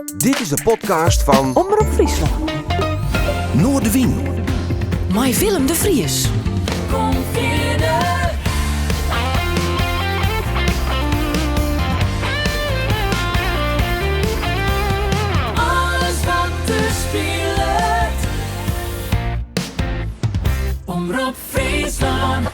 Dit is de podcast van Omroep Friesland. Noordwien. Met Willem de Vries. Kom verder. Alles wat te speelt. Omroep Friesland.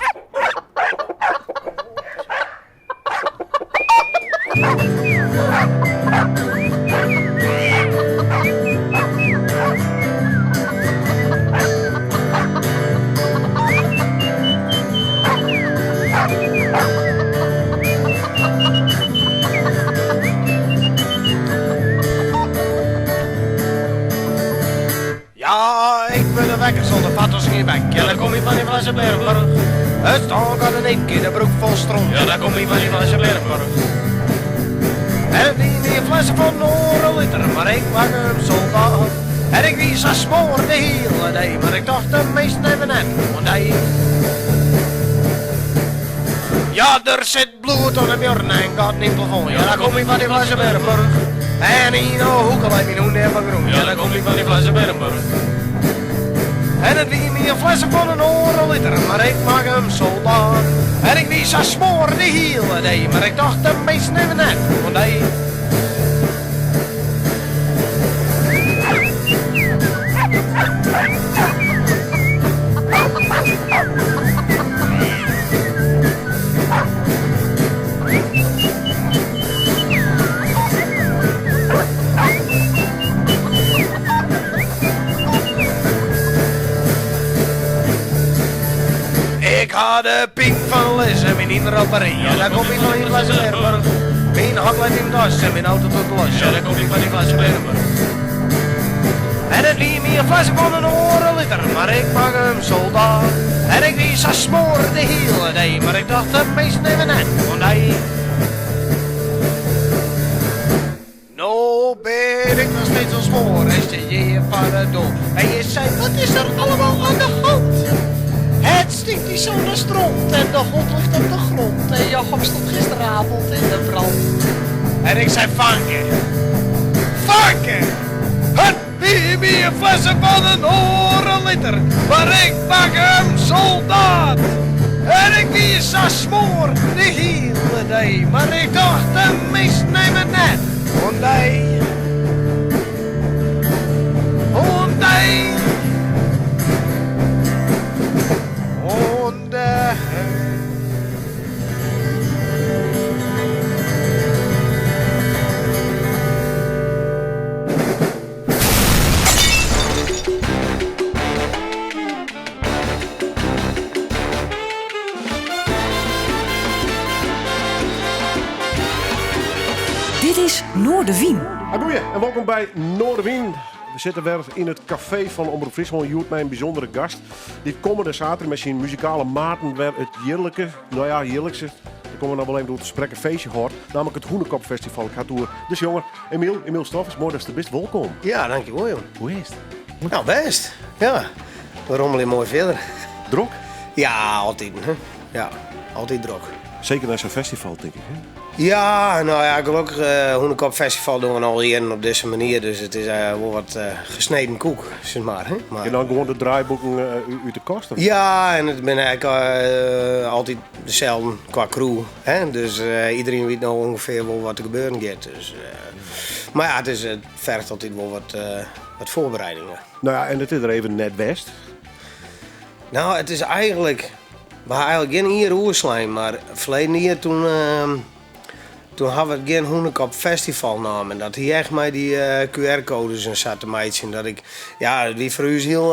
Ja, ik ben de wekker zonder patos in je bek. Ja, dan kom je van die Vlassenbergbrug. Het stok aan een keer de broek vol stront. Ja, dan kom je van die Vlassenbergbrug. En die flessen van een liter, maar ik mag hem soldaat. En ik wie zo smoor de hele dag, maar ik dacht de meesten hebben net van die. Ja, er zit bloed op de björn en gaat niet plafond. Ja, dan kom je van die Vlassenbergbrug. En in de hoek al mijn hoende hebben groen. Ja, dan kom je van die Vlassenbergbrug. En het wie me een flessen van een liter, maar ik mag hem soldaat. En ik wie zo smoor de hele dag, maar ik dacht de meesten hebben net van die. Ik had de pink van les en mijn inrapperie. Ja, daar kom ik van die Vlassenbergbrug. Mijn haklet in das en mijn auto tot los. Ja, daar kom ik van die Vlassenbergbrug. En het wie me een fles van een liter, maar ik mag hem soldaat. En ik wie zo smoor de hele dag, maar ik dacht de meesten hebben net van die. Nou ben ik nog steeds als smoor, is de je paradol. En je zei, wat is er allemaal aan de hand? Het stinkt die zo naar stront en de hond ligt op de grond. En je hok stond gisteravond in de brand. En ik zei, vanken! Vanken! Het wie meer flessen van een liter, maar ik pak hem soldaat. En ik wie zo smoor de hele dag, maar ik dacht de meesten nemen net van die. Van die. Dit is Noordwien. Goeie en welkom bij Noordwien. We zitten weer in het café van Omroep Friesland. Joert mij een bijzondere gast. Dit komende zaterdag met zijn muzikale maten weer het heerlijke, nou ja, heerlijkste. Daar komen we nou wel even door het gesprek een feestje hoort. Namelijk het Hoenekop Festival. Ik ga door. Dus jongen, Emiel Stoffers, mooi dat je er best welkom. Ja, dankjewel joh. Hoe is het? Nou, best. Ja, we rommelen mooi verder. Drok? Ja, altijd. Hè? Ja, altijd druk. Zeker naar zo'n festival, denk ik. Hè? Ja, nou ja, gelukkig Hoenekop Festival doen we al eerder op deze manier. Dus het is wel wat gesneden koek, zeg maar. Hè? Maar En dan gewoon de draaiboeken uit de kast? Of? ja, en het ben eigenlijk altijd dezelfde qua crew. Hè? Dus iedereen weet nou ongeveer wel wat er gebeuren gaat. Dus, maar ja, het vergt altijd wel wat voorbereidingen. Nou ja, en het is er even net best. Nou, het is eigenlijk... We hadden eigenlijk geen hier oerslijm, maar verleden jaar toen hadden we geen Hoenekop Festival naam. En dat hier echt mij die QR-codes en zat te meidje. Dat ik, ja, wie voor u is heel...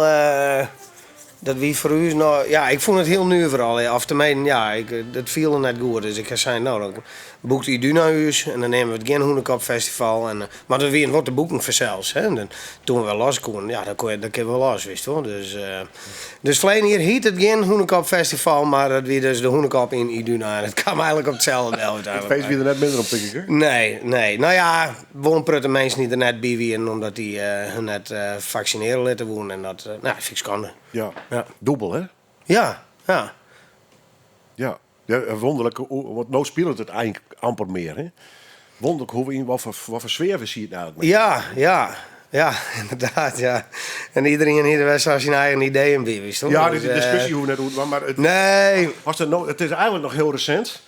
dat wie voor u is nou... Ja, ik vond het heel nieuw vooral. Of tenminste, ja, dat viel er net goed. Dus ik zei, nou, dan boekt u naar huis en dan nemen we het geen Hoenekop Festival. En, maar dat weer wat de boeken vanzelfs. Hè. En dan, toen we los konden, ja, dan kun je wel los, wist je wel. Dus verleden jaar heet het geen Hoenekop Festival, maar het weer dus de Hoenekop in Iduna. En het kwam eigenlijk op hetzelfde uit. Het feest weer er net minder op, denk ik, hè? Nee. Nou ja, woonprutte mensen niet er net bij waren, omdat die hun net vaccineren laten wonen. En dat, nou, vind ik schande. Ja. Ja. Dubbel, hè? Ja. Ja. Ja, wonderlijk, want nou speelt het eigenlijk amper meer, hè? Wonderlijk hoe we in wat voor sfeer we zien eigenlijk. Ja, inderdaad, ja. En iedereen hier was zijn eigen ideeën bij, wist je? Ja, Dus, die discussie hoe net hoe, maar het, Nee, het is eigenlijk nog heel recent.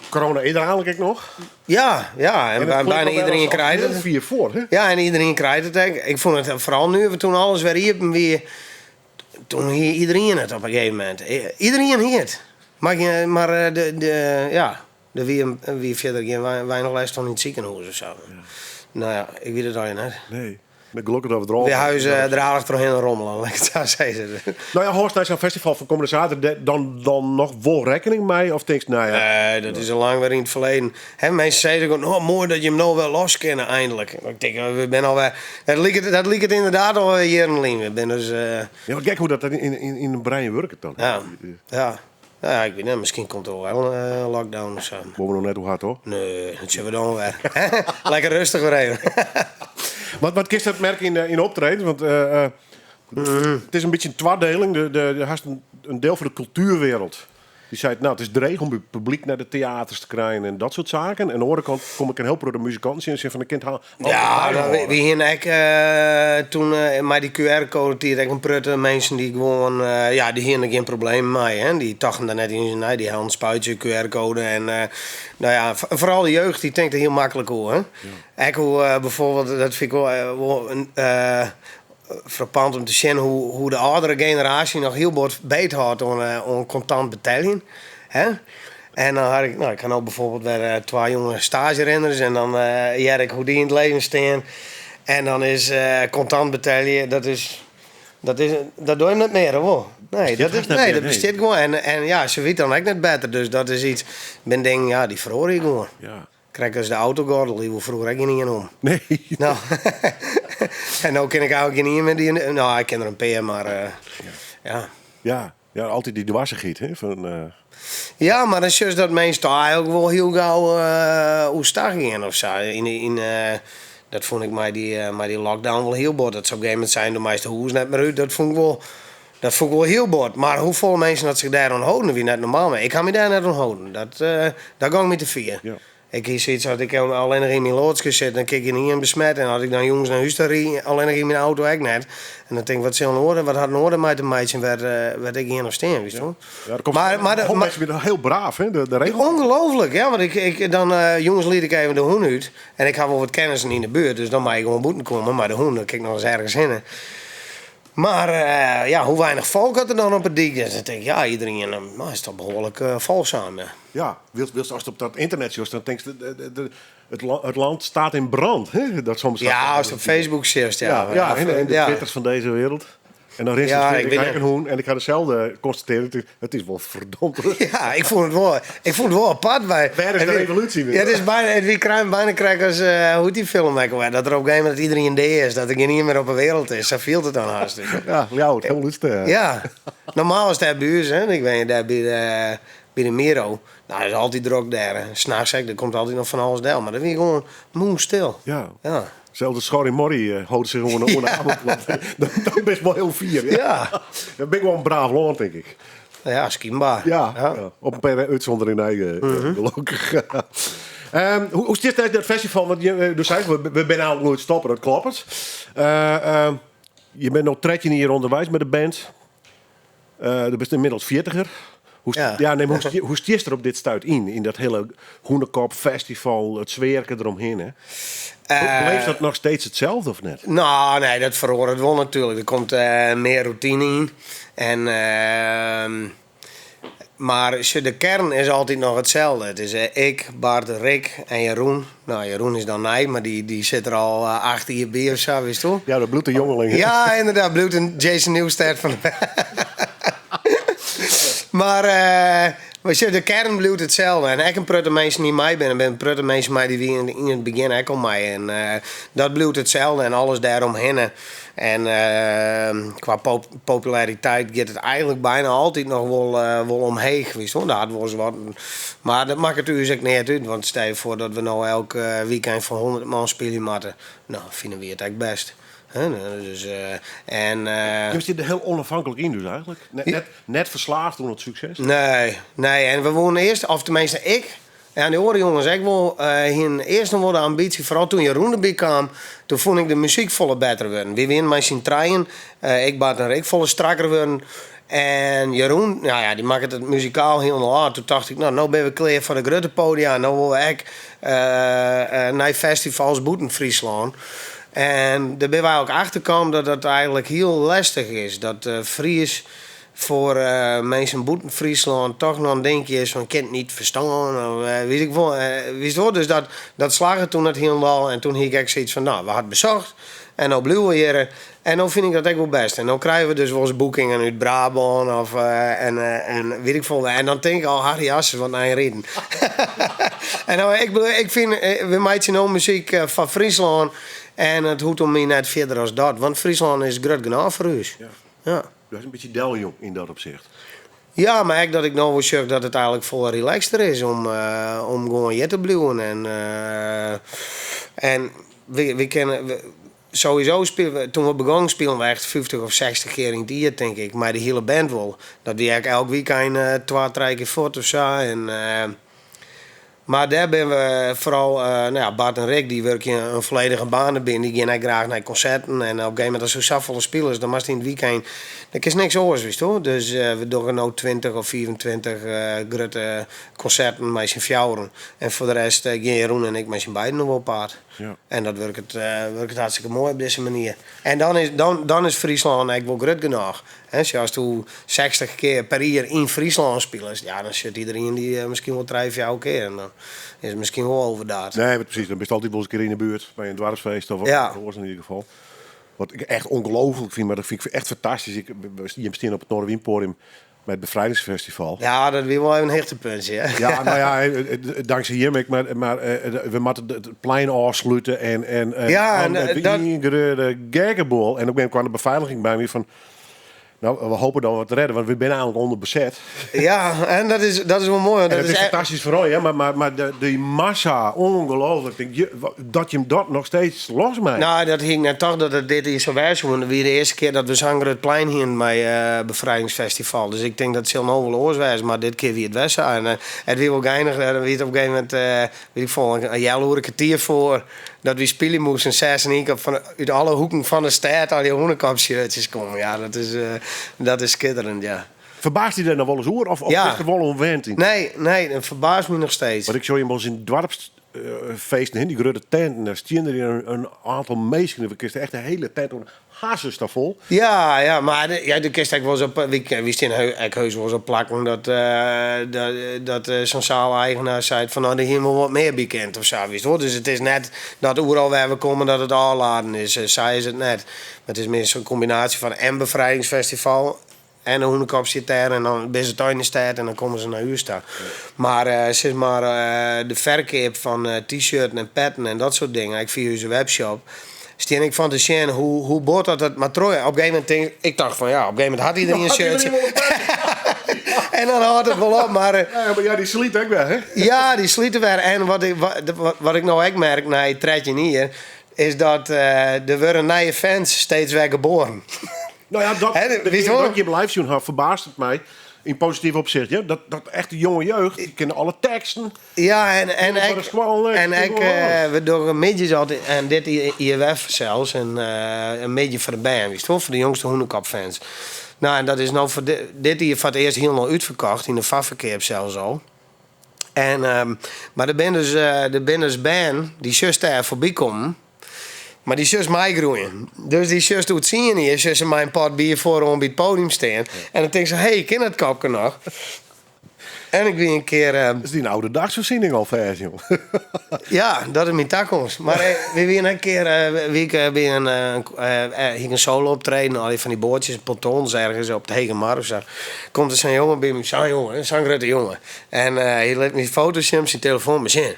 Corona is er eigenlijk nog. ja. En het bijna iedereen krijgt het. 4 voor, hè? Ja, en iedereen krijgt het. Ik vond het vooral nu, we toen alles weer hier, toen hier iedereen het op een gegeven moment. Iedereen hier het. Maar wie verder geen weinig les van in het ziekenhuis of zo. Ja. Nou ja, ik weet het al net. Nee. Met gelukkig dat we het De huizen dragen er in rommelen, laat ik het zo zeggen. Nou ja, Horst, naar zo'n festival van komende zaterdag dan nog wel rekening mee? Of denk je, nou ja... Nee, dat is al lang weer in het verleden. Mensen zeiden ook, mooi dat je hem nou wel los kennen eindelijk. Ik denk, we zijn alweer... Dat liep het inderdaad al hier in Lien. We zijn dus... Ja, maar kijk hoe dat in een brein werkt dan. Ja. Ja, ik weet niet, misschien komt er wel een lockdown of zo. Worden we nog net hoe hard, hoor? Nee, dat zullen we dan weer. Lekker rustig weer even. Wat kist dat merken in optreden? Want het is een beetje een tweedeling. Je hebt een deel van de cultuurwereld. Die zei, nou, het is dreig om het publiek naar de theaters te krijgen en dat soort zaken. En aan de andere kant kom ik een heel pro de muzikanten in en zeg van, de kind haal. Ja, we hier toen met die QR-code, die een prutte mensen die gewoon, die hier geen probleem mee. Hè? Die tachten daar net in zijn, die hadden een spuitje QR-code. En vooral de jeugd, die denkt er heel makkelijk over. Hè? Ik hoe bijvoorbeeld, dat vind ik wel frappant om te zien hoe de oudere generatie nog heel wat beter had aan contant betaling. Hè? En dan had ik kan ook bijvoorbeeld weer 2 jonge stagerenners en dan Jerk hoe die in het leven staan. En dan is contant betalen, dat doe je niet meer hoor. Nee, dat bestaat gewoon. En ja, ze weet dan ook net beter. Dus dat is iets, ben denk, die verhoor je gewoon. Ja. Krijg als de autogordel, die wil vroeger ook niet om. Nee. Nou, en nou ken ik eigenlijk niet met die. Nou, ik ken er een paar, maar ja. Ja, altijd die dwarsigheid, hè? Ja, maar dan is juist dat mensen toch eigenlijk wel heel gauw hoe stag gingen of zo. Dat vond ik met die lockdown wel heel bord. Dat ze op een gegeven moment zijn de meeste hoes net meer uit. Dat vond ik wel heel bord. Maar hoeveel mensen dat zich daar aan houden, wie net normaal mee. Ik ga me daar net aan houden. Daar ga ik met te vier. Ja. Ik hier zoiets had ik alleen nog in mijn loods gezet, dan keek je niet in besmet. En had ik dan jongens naar huis alleen nog in mijn auto ook net. En dan denk ik, wat had Noorden met een meisje werd ik hier nog staan, wist je wel? Ja, maar mensen weer heel braaf, hè? De regel. Ongelooflijk, ja. Want ik dan jongens liet ik even de hoen uit. En ik had wel wat kennissen in de buurt, dus dan mag ik gewoon boeten komen. Maar de hoen, dan kijk ik nog eens ergens in. Maar hoe weinig volk had er dan op het dik? Dus dan denk ik, iedereen is toch behoorlijk volzaam. Ja, als je op dat internet zoekt, dan denk je, het land staat in brand. Hè? Dat soms als het op Facebook zit, ja. En de twitters van deze wereld. En dan is ik een hoen en ik ga hetzelfde constateren. Het is wel verdomd. Ja, ik vond het wel apart. Waar is de revolutie weer? Ja, het is bijna krijg als hoe die film dat er op een gegeven moment iedereen D is, dat er geen meer op de wereld is. Zo viel het dan haast. Ja, het heel lustig. Ja, normaal is het bij ons, hè. Ik ben daar bij de Miro. Nou, dat is altijd druk daar. S'nachts, er komt altijd nog van alles daar. Maar dan ben je gewoon moe stil. Ja. Zelfs de Schorrie Morrie houdt zich gewoon een avond. Dat is wel heel fier. Ja. Dan ben ik wel een braaf land, denk ik. Ja, skimbaar. Ja. Op een paar uitzonderingen eigen. Gelukkig. Hoe is dit dat festival? Want je zei, we zijn eigenlijk nooit stoppen, dat klopt. Je bent nog 13 jaar onderwijs met de band. Je bent inmiddels 40er. Hoe stiert er op dit stuit in dat hele Hoenekop festival, het zwerken eromheen? Hè? Blijft dat nog steeds hetzelfde of net? Nou, nee, dat verhoort wel natuurlijk. Er komt meer routine in. Maar de kern is altijd nog hetzelfde. Het is ik, Bart, Rick en Jeroen. Nou, Jeroen is dan nee, maar die zit er al 8 jaar bij of zo, wist je? Ja, dat bloedt een jongeling. Ja, inderdaad, bloedt een Jason Newsted van de... Maar de kern blijft hetzelfde. En ik een prutte mensen die mij ben. Ben prutte mensen mij die in het begin ook al mij. En dat blijft hetzelfde en alles daaromheen. En qua populariteit gaat het eigenlijk bijna altijd nog wel omheen. Dat was wat. Maar dat maakt het natuurlijk niet uit. Want stel je voor dat we nou elk weekend voor 100 man spelen moeten. Nou, vinden we het eigenlijk best. Dus, je zit er heel onafhankelijk in dus eigenlijk? Net verslaafd door het succes? Nee. En we wonen eerst, of tenminste ik En de andere jongens, ik wil eerst nog wel de ambitie, vooral toen Jeroen erbij kwam, toen vond ik de muziek volle beter worden. We winnen met z'n treien, ik baat een reek volle strakker worden. En Jeroen, nou ja, die maakt het muzikaal heel hard. Toen dacht ik, nou ben we klaar voor de grote podia. Nou willen we ook naar festivals boeten Friesland. En daar ben wij ook achtergekomen dat het eigenlijk heel lastig is. Dat Fries voor mensen boeten Friesland toch nog een denkje is van kind niet verstaan. Of, weet ik wel. Dus dat slagen toen het helemaal. En toen had ik zoiets van, nou, we hadden bezocht. En nou blijven we hier. En dan vind ik dat ook wel best. En dan krijgen we dus wel eens boekingen uit Brabant of en weet ik veel. En dan denk ik al, Harry Assen, wat naar je reden. En nou, ik vind, we maken nou muziek van Friesland. En het hoeft om me net verder als dat. Want Friesland is groot genoeg voor ons. Ja. Dat is een beetje deljong in dat opzicht. Ja, maar ook dat ik nou wel zeg dat het eigenlijk veel relaxter is om gewoon hier te blijven. En we kennen... Sowieso toen we begonnen spelen we echt 50 of 60 keer in het jaar, denk ik. Maar de hele band wel. Dat die eigenlijk elk weekend 2-3 keer voort of zo. Maar daar ben we vooral, Bart en Rick, die werken een volledige baan binnen. Die gaan graag naar concerten. En op een gegeven moment als er zoveel spelers, dan was het in het weekend, dan is niks anders, wist je. Dus we doen nu 20 of 24 grote concerten met z'n fjouwen. En voor de rest gaan Jeroen en ik met z'n beiden nog wel paard. Ja. En dat werkt het hartstikke mooi op deze manier. En dan is Friesland eigenlijk wel groot genoeg. He, zoals toen 60 keer per jaar in Friesland spelen, ja, dan zit iedereen die misschien wel 3 of 4 keer. En dan is het misschien wel overdaad. Nee, maar precies. Dan ben je altijd wel eens een keer in de buurt bij een dwarfsfeest of wat in ieder geval. Wat ik echt ongelooflijk vind, maar dat vind ik echt fantastisch. Je staan op het Noorderwienpodium met het Bevrijdingsfestival. Ja, dat wil wel even een hechtepuntje. Hè? Ja, nou ja, dankzij Jimmick, maar we moeten het plein afsluiten en dat een gekkenbol. En ook kwam de beveiliging bij me van, nou, we hopen dat we het redden, want we zijn eigenlijk onderbezet. Ja, en dat is wel mooi. Dat is fantastisch voor jou, hè? Maar de massa, ongelooflijk. Dat je hem dat nog steeds losmaakt. Nou, dat hing net toch dat het dit is zo was. Want weer de eerste keer dat we zanger het plein hingen bij Bevrijdingsfestival. Dus ik denk dat het heel nog wel oors was, maar dit keer wie het was. En het weer wel geinig. Dan weet op een gegeven moment, weet ik veel, een jaar kwartier voor dat we spelen moesten. 6 en 1 uit alle hoeken van de stad al die hoenekopshirtjes komen. Ja, dat is schitterend, ja. Verbaast hij er nog wel eens over? Of is het gewoon onwenting? Nee, dat verbaast me nog steeds. Want ik zou je wel eens in dorpsfeesten, die grote tenten, daar staan er een aantal meesten. We kregen echt een hele tent, hazes daar vol. Ja, maar de kist ik wel eens op. We staan heus wel eens op plakken dat zo'n zaaleigenaar zei van nou, de helemaal wat meer bekend of zo. Dus het is net dat overal waar we komen dat het aanladen is. Zij is het net. Het is meer zo'n combinatie van en bevrijdingsfestival en een hoenekopsgitaar en dan ben ze thuis in de stad en dan komen ze naar huis staan. Ja. Maar zeg maar de verkoop van t-shirts en petten en dat soort dingen, ik via onze webshop. Steen ik van de zien hoe boort dat maar trooi. Op een gegeven moment ik dacht van ja, op een gegeven moment had iedereen een shirtje. En dan houdt het wel op, maar ja, die sliet ook weer, hè? Ja, die slieten weer. En wat ik nou ook merk na je tredje hier, is dat er worden nieuwe fans steeds weer geboren. Nou ja, dat je live zien had verbaast het mij. In positief opzicht, ja? Dat echt de jonge jeugd, die kennen alle teksten. Ja, we doen midjes altijd, en dit IWF zelfs, een midje voor de band, wist je, voor de jongste hoenekopfans. Nou, en dat is nou voor dit hier voor het eerst heel nog uitverkocht, in de Fafverkeer zelfs al. En, maar de band die zus daar voorbij komen. Maar die zus mij groeien. Dus die zus doet zien hier. Zus in mijn pot bier voor om bij het podium staan. En dan denk ze, hey, ik ken het kopje nog. En ik ben een keer... Dat is die een oude dagsvoorziening al vers, joh. Ja, dat is mijn toekomst. Maar we weer een keer... een solo optreden. Al die van die boordjes, pontons ergens op de Hegemar of zo. Komt er zo'n jongen bij me. Zo'n jongen, zo'n grote jongen. En hij laat me foto's zien, zijn telefoon me zien.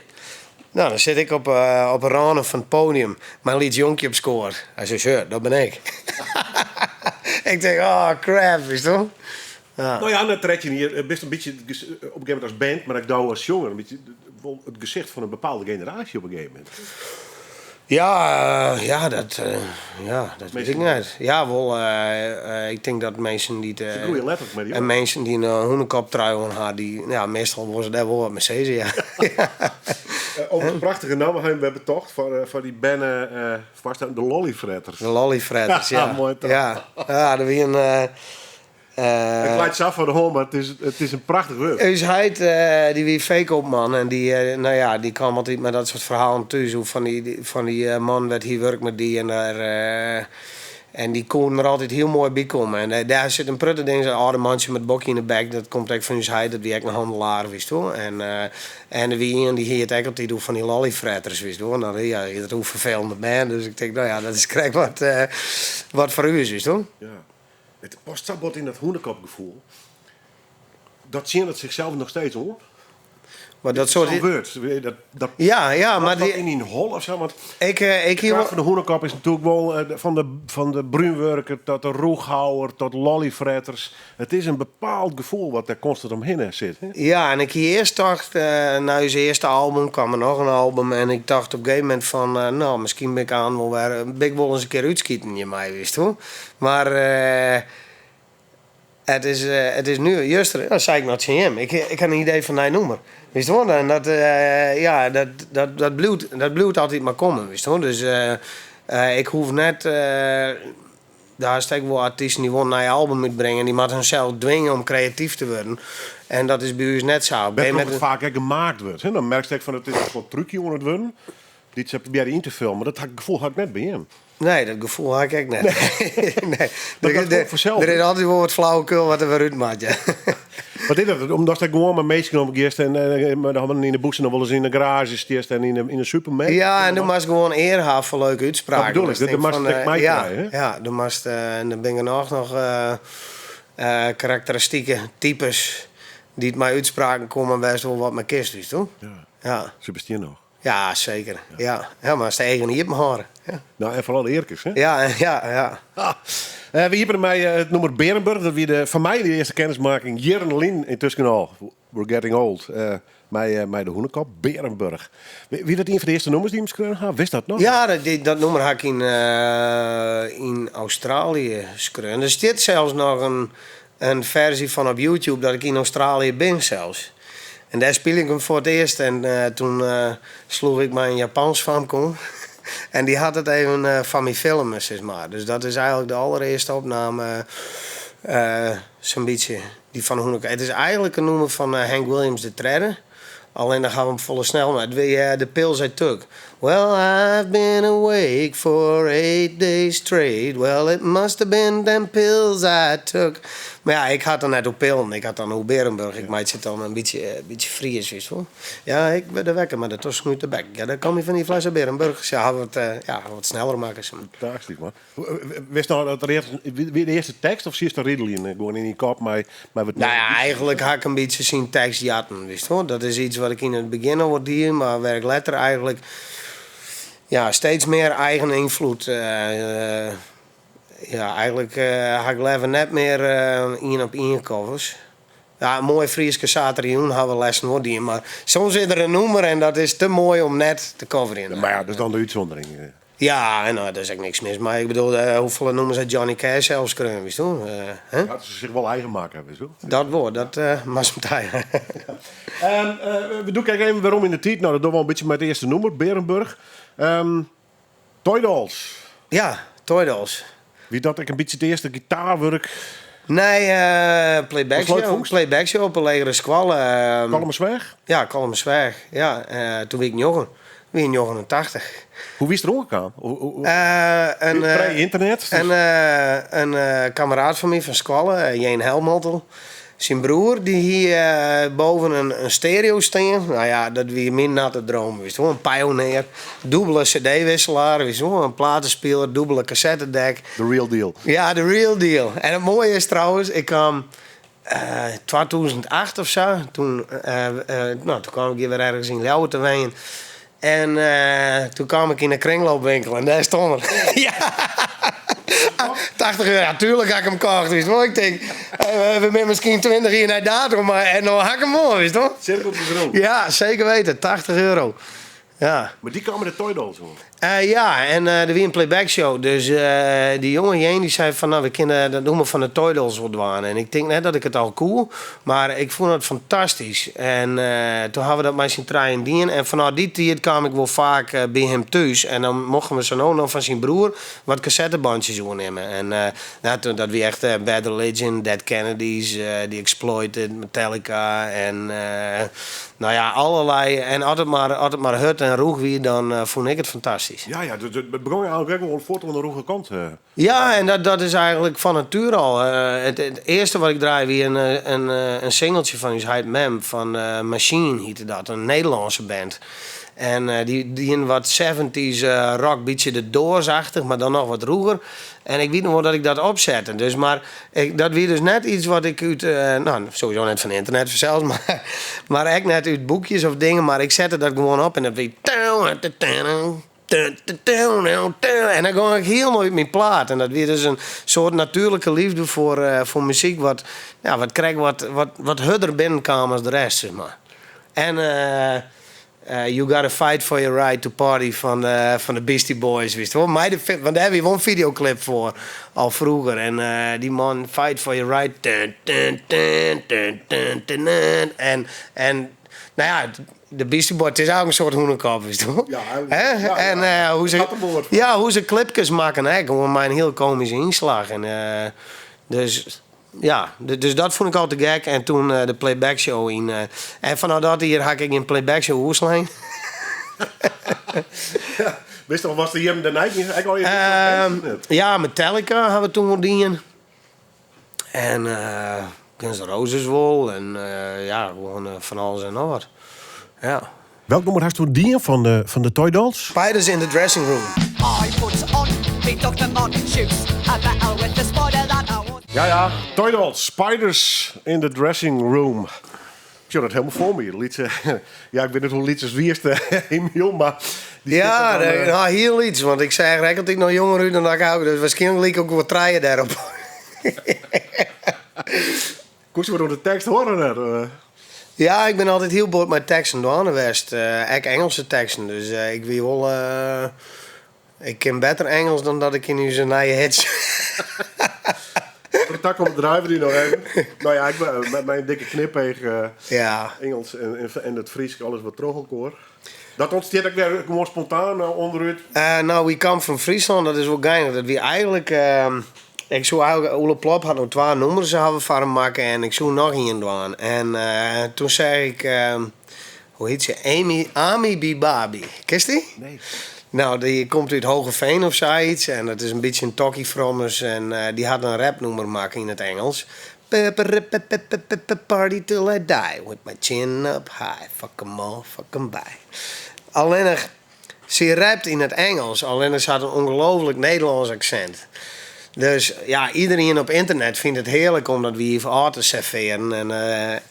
Nou, dan zit ik op een rand van het podium. Mijn lied Jonkje op score. Hij zei, sure, dat ben ik. Ik denk, oh crap, is toch? Ja. Nou ja, dan trek je hier best een beetje op een gegeven moment als band, maar ik doe als jongen. Een beetje het gezicht van een bepaalde generatie op een gegeven moment. Dat weet ik niet. Ja, wel, ik denk dat mensen die... Ze groeien letterlijk met die En mensen die een hoenekop trui hadden, die... Ja, meestal was het daar wel wat met zezen, ja. Over een prachtige naam hebben we betocht voor die benne vast de lollyfretters. De lollyfretters, ja. Mooi toch? Ja, dat weer een... Het lijkt af van de hol, maar het is een prachtig woord. Eusheid, die wie fake-opman en die kwam altijd met dat soort verhalen thuis. Hoe van die man werd hier werkt met die en daar... en die kon er altijd heel mooi bij komen. En daar zit een prutte ding, zo'n oude mandje met bokje in de bek. Dat komt echt van Eusheid, dat wie echt een handelaar wist hoor. En wie een die heet echt altijd door van die lollyfretters wist hoor. Nou ja, dat hoe vervelende band. Dus ik denk, nou ja, dat is krijg wat voor u is wist hoor. Ja. Het past zo wat in dat hoenekopgevoel. Dat zien het zichzelf nog steeds hoor. Maar dat soort... Dat Ja, maar die in een hol of zo. Want ik de hier kracht van de hoenekop is natuurlijk wel van de bruinwerker tot de roeghouwer tot lollyfretters. Het is een bepaald gevoel wat daar constant omheen zit. Hè? Ja, en ik eerst dacht, na zijn eerste album kwam er nog een album. En ik dacht op een gegeven moment van, nou, misschien ben ik aan wel weer, ben ik wel eens een keer uitschieten in mij, wist hoor. Maar het is nu, juist, dat zei ik naar CM. Ik had een idee van die nummer. Wist je wel? En dat blijft altijd maar komen, wist je wel? Dus ik hoef net... daar steek wel artiesten die willen naar je album uitbrengen. Die moeten hunzelf dwingen om creatief te worden. En dat is bij ons net zo. Dat het vaak echt gemaakt wordt. Hè? Dan merk je van het is een soort trucje onder het worden. Die ze proberen in te filmen. Maar dat gevoel had ik net bij hem. Nee, dat gevoel had ik echt net. Nee. Er is altijd wel wat flauwekul wat er weer uitmaakt. Ja. Wat is dat? Omdat ik gewoon met meegenomen geweest en dan hadden we in de boeken nog wel eens in de garage stierst en in de supermarkt. Ja, en dan moest gewoon eer hebben voor leuke uitspraken. Dat bedoel ik, dat moest ik mij krijgen. Ja, en dan ben er nog karakteristieke types die het mij uitspraken komen best wel wat mijn kist is, toch? Ja. Ze bestaan nog. Ja, zeker. Ja, maar als de eigen niet op mijn haren. Ja. Nou, en vooral de eerkens, hè? Ja. We hebben mij het nummer Berenburg. Dat was van mij de eerste kennismaking. Jeren Lin in Tuskenal. We're getting old. Mij de hoenekop. Berenburg. Wie dat een van de eerste nummers die hem schreven had? Wist dat nog? Ja, dat nummer had ik in Australië geschreven. Er zit zelfs nog een versie van op YouTube dat ik in Australië ben zelfs. En daar speel ik hem voor het eerst. En toen sloeg ik mijn Japans van kon. En die had het even van mijn filmen, zeg maar. Dus dat is eigenlijk de allereerste opname. Zo'n beetje die van Hoenekop. Het is eigenlijk een nummer van Hank Williams III. Alleen dan gaan we hem volle snel met. The Pills I Took. Well, I've been awake for 8 days straight. Well, it must have been them pills I took. Maar ja, ik had dan net op pillen. Ik had dan op Berenburg. Ik maak het dan een beetje fries, weet je wel. Ja, ik ben de wekker, maar dat was nu te bek. Ja, dan kom je van die fles op Berenburg. Dus ja, wat sneller maken. Fantastisch, man. Wist nou dat de eerste tekst of zie je de riddle in? Gewoon in die kop, maar wat... Nou ja, eigenlijk had ik een beetje zien tekst jatten, wist je wel. Dat is iets wat ik in het begin al wat die, maar waar ik later eigenlijk... Ja, steeds meer eigen invloed. Eigenlijk had ik liever net meer 1-op-1 covers. Ja, een mooie Frieske Saterjoen hadden we lessen hoor, die. Maar soms zit er een nummer en dat is te mooi om net te coveren. Ja, maar ja, dat is dan de uitzondering. Ja, en daar is ook niks mis. Maar ik bedoel, hoeveel nummers had Johnny Cash zelfs schreven, wist je? Dat ze zich wel eigen maken, wist je? Dat woord, dat was meteen. We doen kijken even waarom in de tijd. Nou, dat doen we een beetje met het eerste nummer, Berenburg. Toy Dolls. Ja, Toy Dolls. Wie dat ik een beetje het eerste gitaarwerk... Nee, playback show op een legere squal. Kalmersweg? Ja, Kalmersweg. Ja, toen was ik jonger. Wie 89. Hoe wist er omgegaan? Pre-internet? Een kameraad van mij van Squallen, Jeen Helmotel. Zijn broer, die hier boven een stereo staan. Nou ja, dat wie min natte droom wist. Een pionier, dubbele cd-wisselaar, wist een platenspeler, dubbele cassettedek. The real deal. Ja, the real deal. En het mooie is trouwens, ik kwam 2008 of zo. Toen kwam ik hier weer ergens in Leeuwen te wonen. En toen kwam ik in een kringloopwinkel en daar stond er. Ja. 80 euro, ja, tuurlijk had ik hem kocht, wist je. Ik denk, we zijn misschien 20 jaar naar datum, maar en dan had ik hem mooi, wist je. Cirkeltjes rond. Ja, zeker weten, 80 euro. Ja. Maar die kwamen de Toy Dolls doen. Ja, en er weer een playback show. Dus die jongen hierheen die zei van, nou, we kunnen dat noemen van de Toy Dolls wat doen. En ik denk net dat ik het al cool, maar ik vond het fantastisch. En toen hadden we dat met zijn trein dien. En vanuit die tijd kwam ik wel vaak bij hem thuis. En dan mochten we zo nog van zijn broer wat cassettebandjes nemen. En toen dat we echt Bad Religion, Dead Kennedys, The Exploited, Metallica en nou ja, allerlei. En altijd maar hut en roeg wie, dan vond ik het fantastisch. Ja, het begon eigenlijk wel voort aan de roege kant. Ja, en dat is eigenlijk van nature al. Het eerste wat ik draai weer een singeltje van is Hype Mem van Machine heette dat, een Nederlandse band. En die in wat 70s rock, beetje de Doors-achtig, maar dan nog wat roeger. En ik weet nog wel dat ik dat opzette. Dus, maar dat weer dus net iets wat ik uit, nou sowieso net van internet zelfs, maar echt net uit boekjes of dingen. Maar ik zette dat gewoon op en dat weer. En dan ging ik heel nooit mijn plaat. En dat weer dus een soort natuurlijke liefde voor muziek. Wat krijg wat hudder binnenkwam als de rest, zeg maar. En You Gotta Fight For Your Right To Party van de Beastie Boys, wist je wel. Want daar heb je wel een videoclip voor, al vroeger. En die man, Fight For Your Right. En nou ja, de Beastie Boys, het is ook een soort hoenekop, wist je wel. Hoe ze clipjes maken, hè, gewoon maar een heel komische inslag. En dus... Ja, dus dat vond ik al te gek. En toen de playback show in. En vanuit dat hier had ik in playback show Oeslijn. Wist je nog, was de Jim de Night niet? Ja, Metallica hadden we toen gedaan. En Guns N' Roses wel. En ja, gewoon van alles en nog wat. Ja. Welk nummer had je toen van de Toy Dolls? Spiders in the Dressing Room. I put on big Dr. Martin shoes. I battle with the spider that I want. Ja, Toy Dolls, Spiders in the Dressing Room. Ik zie dat helemaal voor me. Ja, ik weet niet hoe liedjes wierste, Emiel, maar... Ja, nou, heel iets. Want ik zei eigenlijk dat ik nog jonger ben dan dat ik oud. Dus waarschijnlijk ook wat draaien daarop. Koest je door de tekst horen net? Ja, ik ben altijd heel boord met teksten door West. Eigenlijk Engelse teksten. Dus ik wil wel... ik ken beter Engels dan dat ik in uw nieuwe hits. De tak op het driver die nog even. Nou ja, ik ben met mijn dikke knippeeg Ja. Engels en het Fries, alles wat trogelkoor. Dat ontstaat ook weer gewoon spontaan onderuit. Nou, we come from Friesland, dat is wel geinig. Dat we eigenlijk... ik zou eigenlijk... Ole Plop had nog 2 nummers van hem maken en ik zou nog één doen. En toen zei ik... hoe heet ze? Ami Bibabi. Kist die? Nee. Nou, die komt uit Hogeveen of zoiets. En dat is een beetje een tokkie frommers. En die had een rapnummer maken in het Engels. Party till I die. With my chin up high. Fuck 'em all, fuck 'em by. Alleen ze rapt in het Engels. Alleen ze had een ongelooflijk Nederlands accent. Dus ja, iedereen op internet vindt het heerlijk om dat we hier voor te serveren.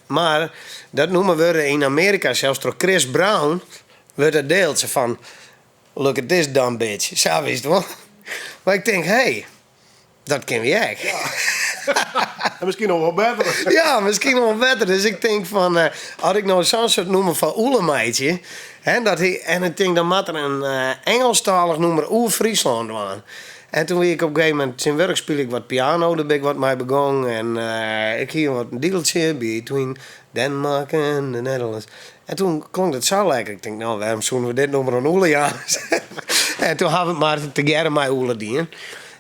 Maar dat noemen we in Amerika, zelfs door Chris Brown, wordt het deelt ze van... Look at this dumb bitch. Zo is het wel. Maar ik denk, hey, dat ken we echt. Ja. En misschien nog wel beter. Ja, misschien nog wel beter. Dus ik denk van, had ik nou zo'n soort noemen van Oelemeidje. En ik denk, dan moet er een Engelstalig noemer Oer-Friesland aan. En toen ik op een gegeven moment in werk speel ik wat piano, daar ben ik wat mee begonnen. En ik hier wat een deeltje between Denmark en de Netherlands. En toen klonk het zo lekker. Ik denk, nou, waarom zoenen we dit nummer aan Oele? Ja. En toen hadden we het maar together met Oele dien.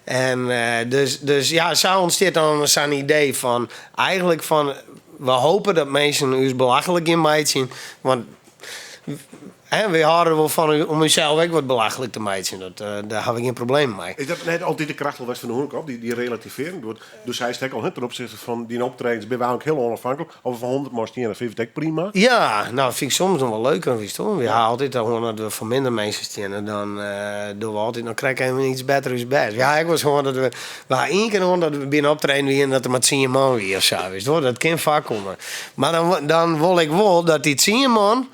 En dus ja, zo ontstaat dan zo'n idee van... Eigenlijk van, we hopen dat mensen ons belachelijk in mij zien. Want... we houden wel van om uzelf ook wat belachelijk te maken. Daar heb ik geen probleem mee. Is dat net altijd de kracht van de Hoenkop, die relativeren? Dus hij stekt al ten opzichte van die optredens, ben wij ook heel onafhankelijk. Over van 100 maar en dat vind ik prima. Ja, nou dat vind ik soms nog wel leuker. We halen altijd gewoon dat we voor minder mensen stenen. Dan doen we altijd, dan krijgen we iets beter als best. Ja, ik was gewoon dat we één keer gewoon dat we binnen optreden weer en dat er maar 10 man weer of zo. Dat kan vaak komen. Maar dan wil ik wel dat die 10 man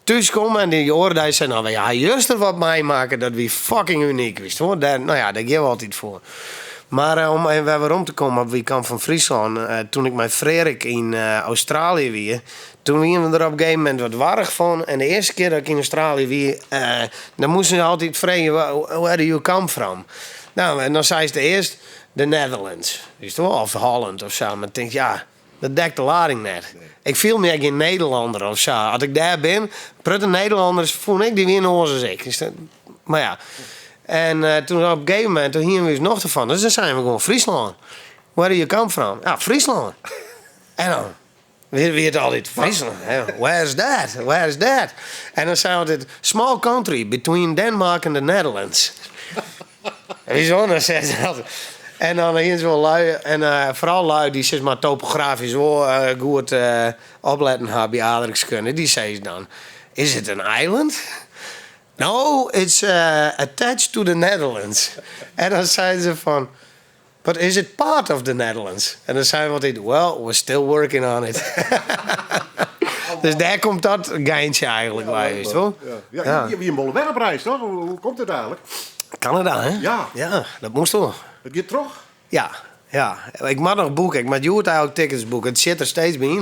thuis komen en die horen dat ze nou ja, juist er wat mee maken dat we fucking uniek wist hoor. Daar geven we altijd voor. Maar om even weer om te komen op wie kant van Friesland. Toen ik met Frederik in Australië weer. Toen waren we er op een gegeven moment wat warrig van. En de eerste keer dat ik in Australië weer. Dan moesten ze altijd vragen: where do you come from? Nou, en dan zei ze eerst de Netherlands. Is toch? Of Holland of zo. Maar ik denk, ja, dat dekt de lading net. Ik viel me geen Nederlander of zo. Als ik daar ben, prutte Nederlanders, voel ik die weer in als ik. Maar ja. En toen op een gegeven moment, toen hingen we eens nog ervan. Dus dan zijn we gewoon Friesland. Where do you come from? Ja, Friesland. En dan weer het altijd Friesland. Where's that? Where's that? En dan zijn we altijd small country between Denmark and the Netherlands. En zo, dan zeggen ze altijd. En dan hier zo lui, en vooral lui die zeg maar topografisch wel goed opletten hebben bij aardrijkskunde, die zeggen dan: is it an island? No, it's attached to the Netherlands. En dan zeiden ze van: but is it part of the Netherlands? En dan zeiden we altijd: well, we're still working on it. Dus daar komt dat geintje eigenlijk bij, weet je wel? Ja, je hebt hier een bolle werpreis, toch? Hoe komt het eigenlijk? Canada, hè? Ja. Ja, dat moest wel. Het gaat terug? Ja, ja. Ik mag nog boeken. Ik mag Joert eigenlijk tickets boeken. Het zit er steeds bij in.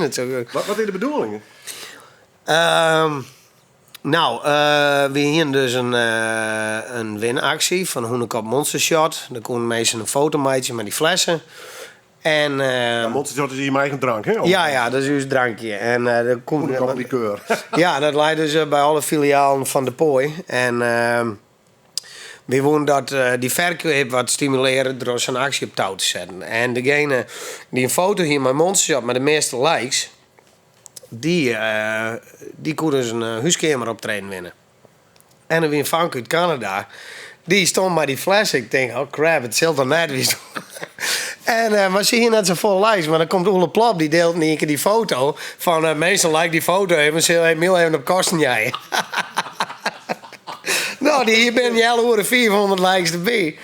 Wat is de bedoeling? We hier dus een winactie van Hoenekop Monster Shot. Dan komen mensen een foto maken met die flessen. En, Monster Shot is hier mijn eigen drank, hè? ja, dat is uw drankje. En er komt Hoenekop likeur. Ja, dat leidt dus bij alle filialen van de Pooi. En we willen dat die verkoop wat stimuleren door zo'n actie op touw te zetten. En degene die een foto hier met Monster Shot met de meeste likes, die kon dus een huiskamer optreden winnen. En dan weer een Frank uit Canada. Die stond bij die fles. Ik denk, oh crap, het zult dan net weer. En maar zie je net zo vol likes. Maar dan komt Oele Plop, die deelt niet een keer die foto. Van meestal like die foto even. Ze even op kosten jij. Nou, hier ben je alle 400 likes erbij.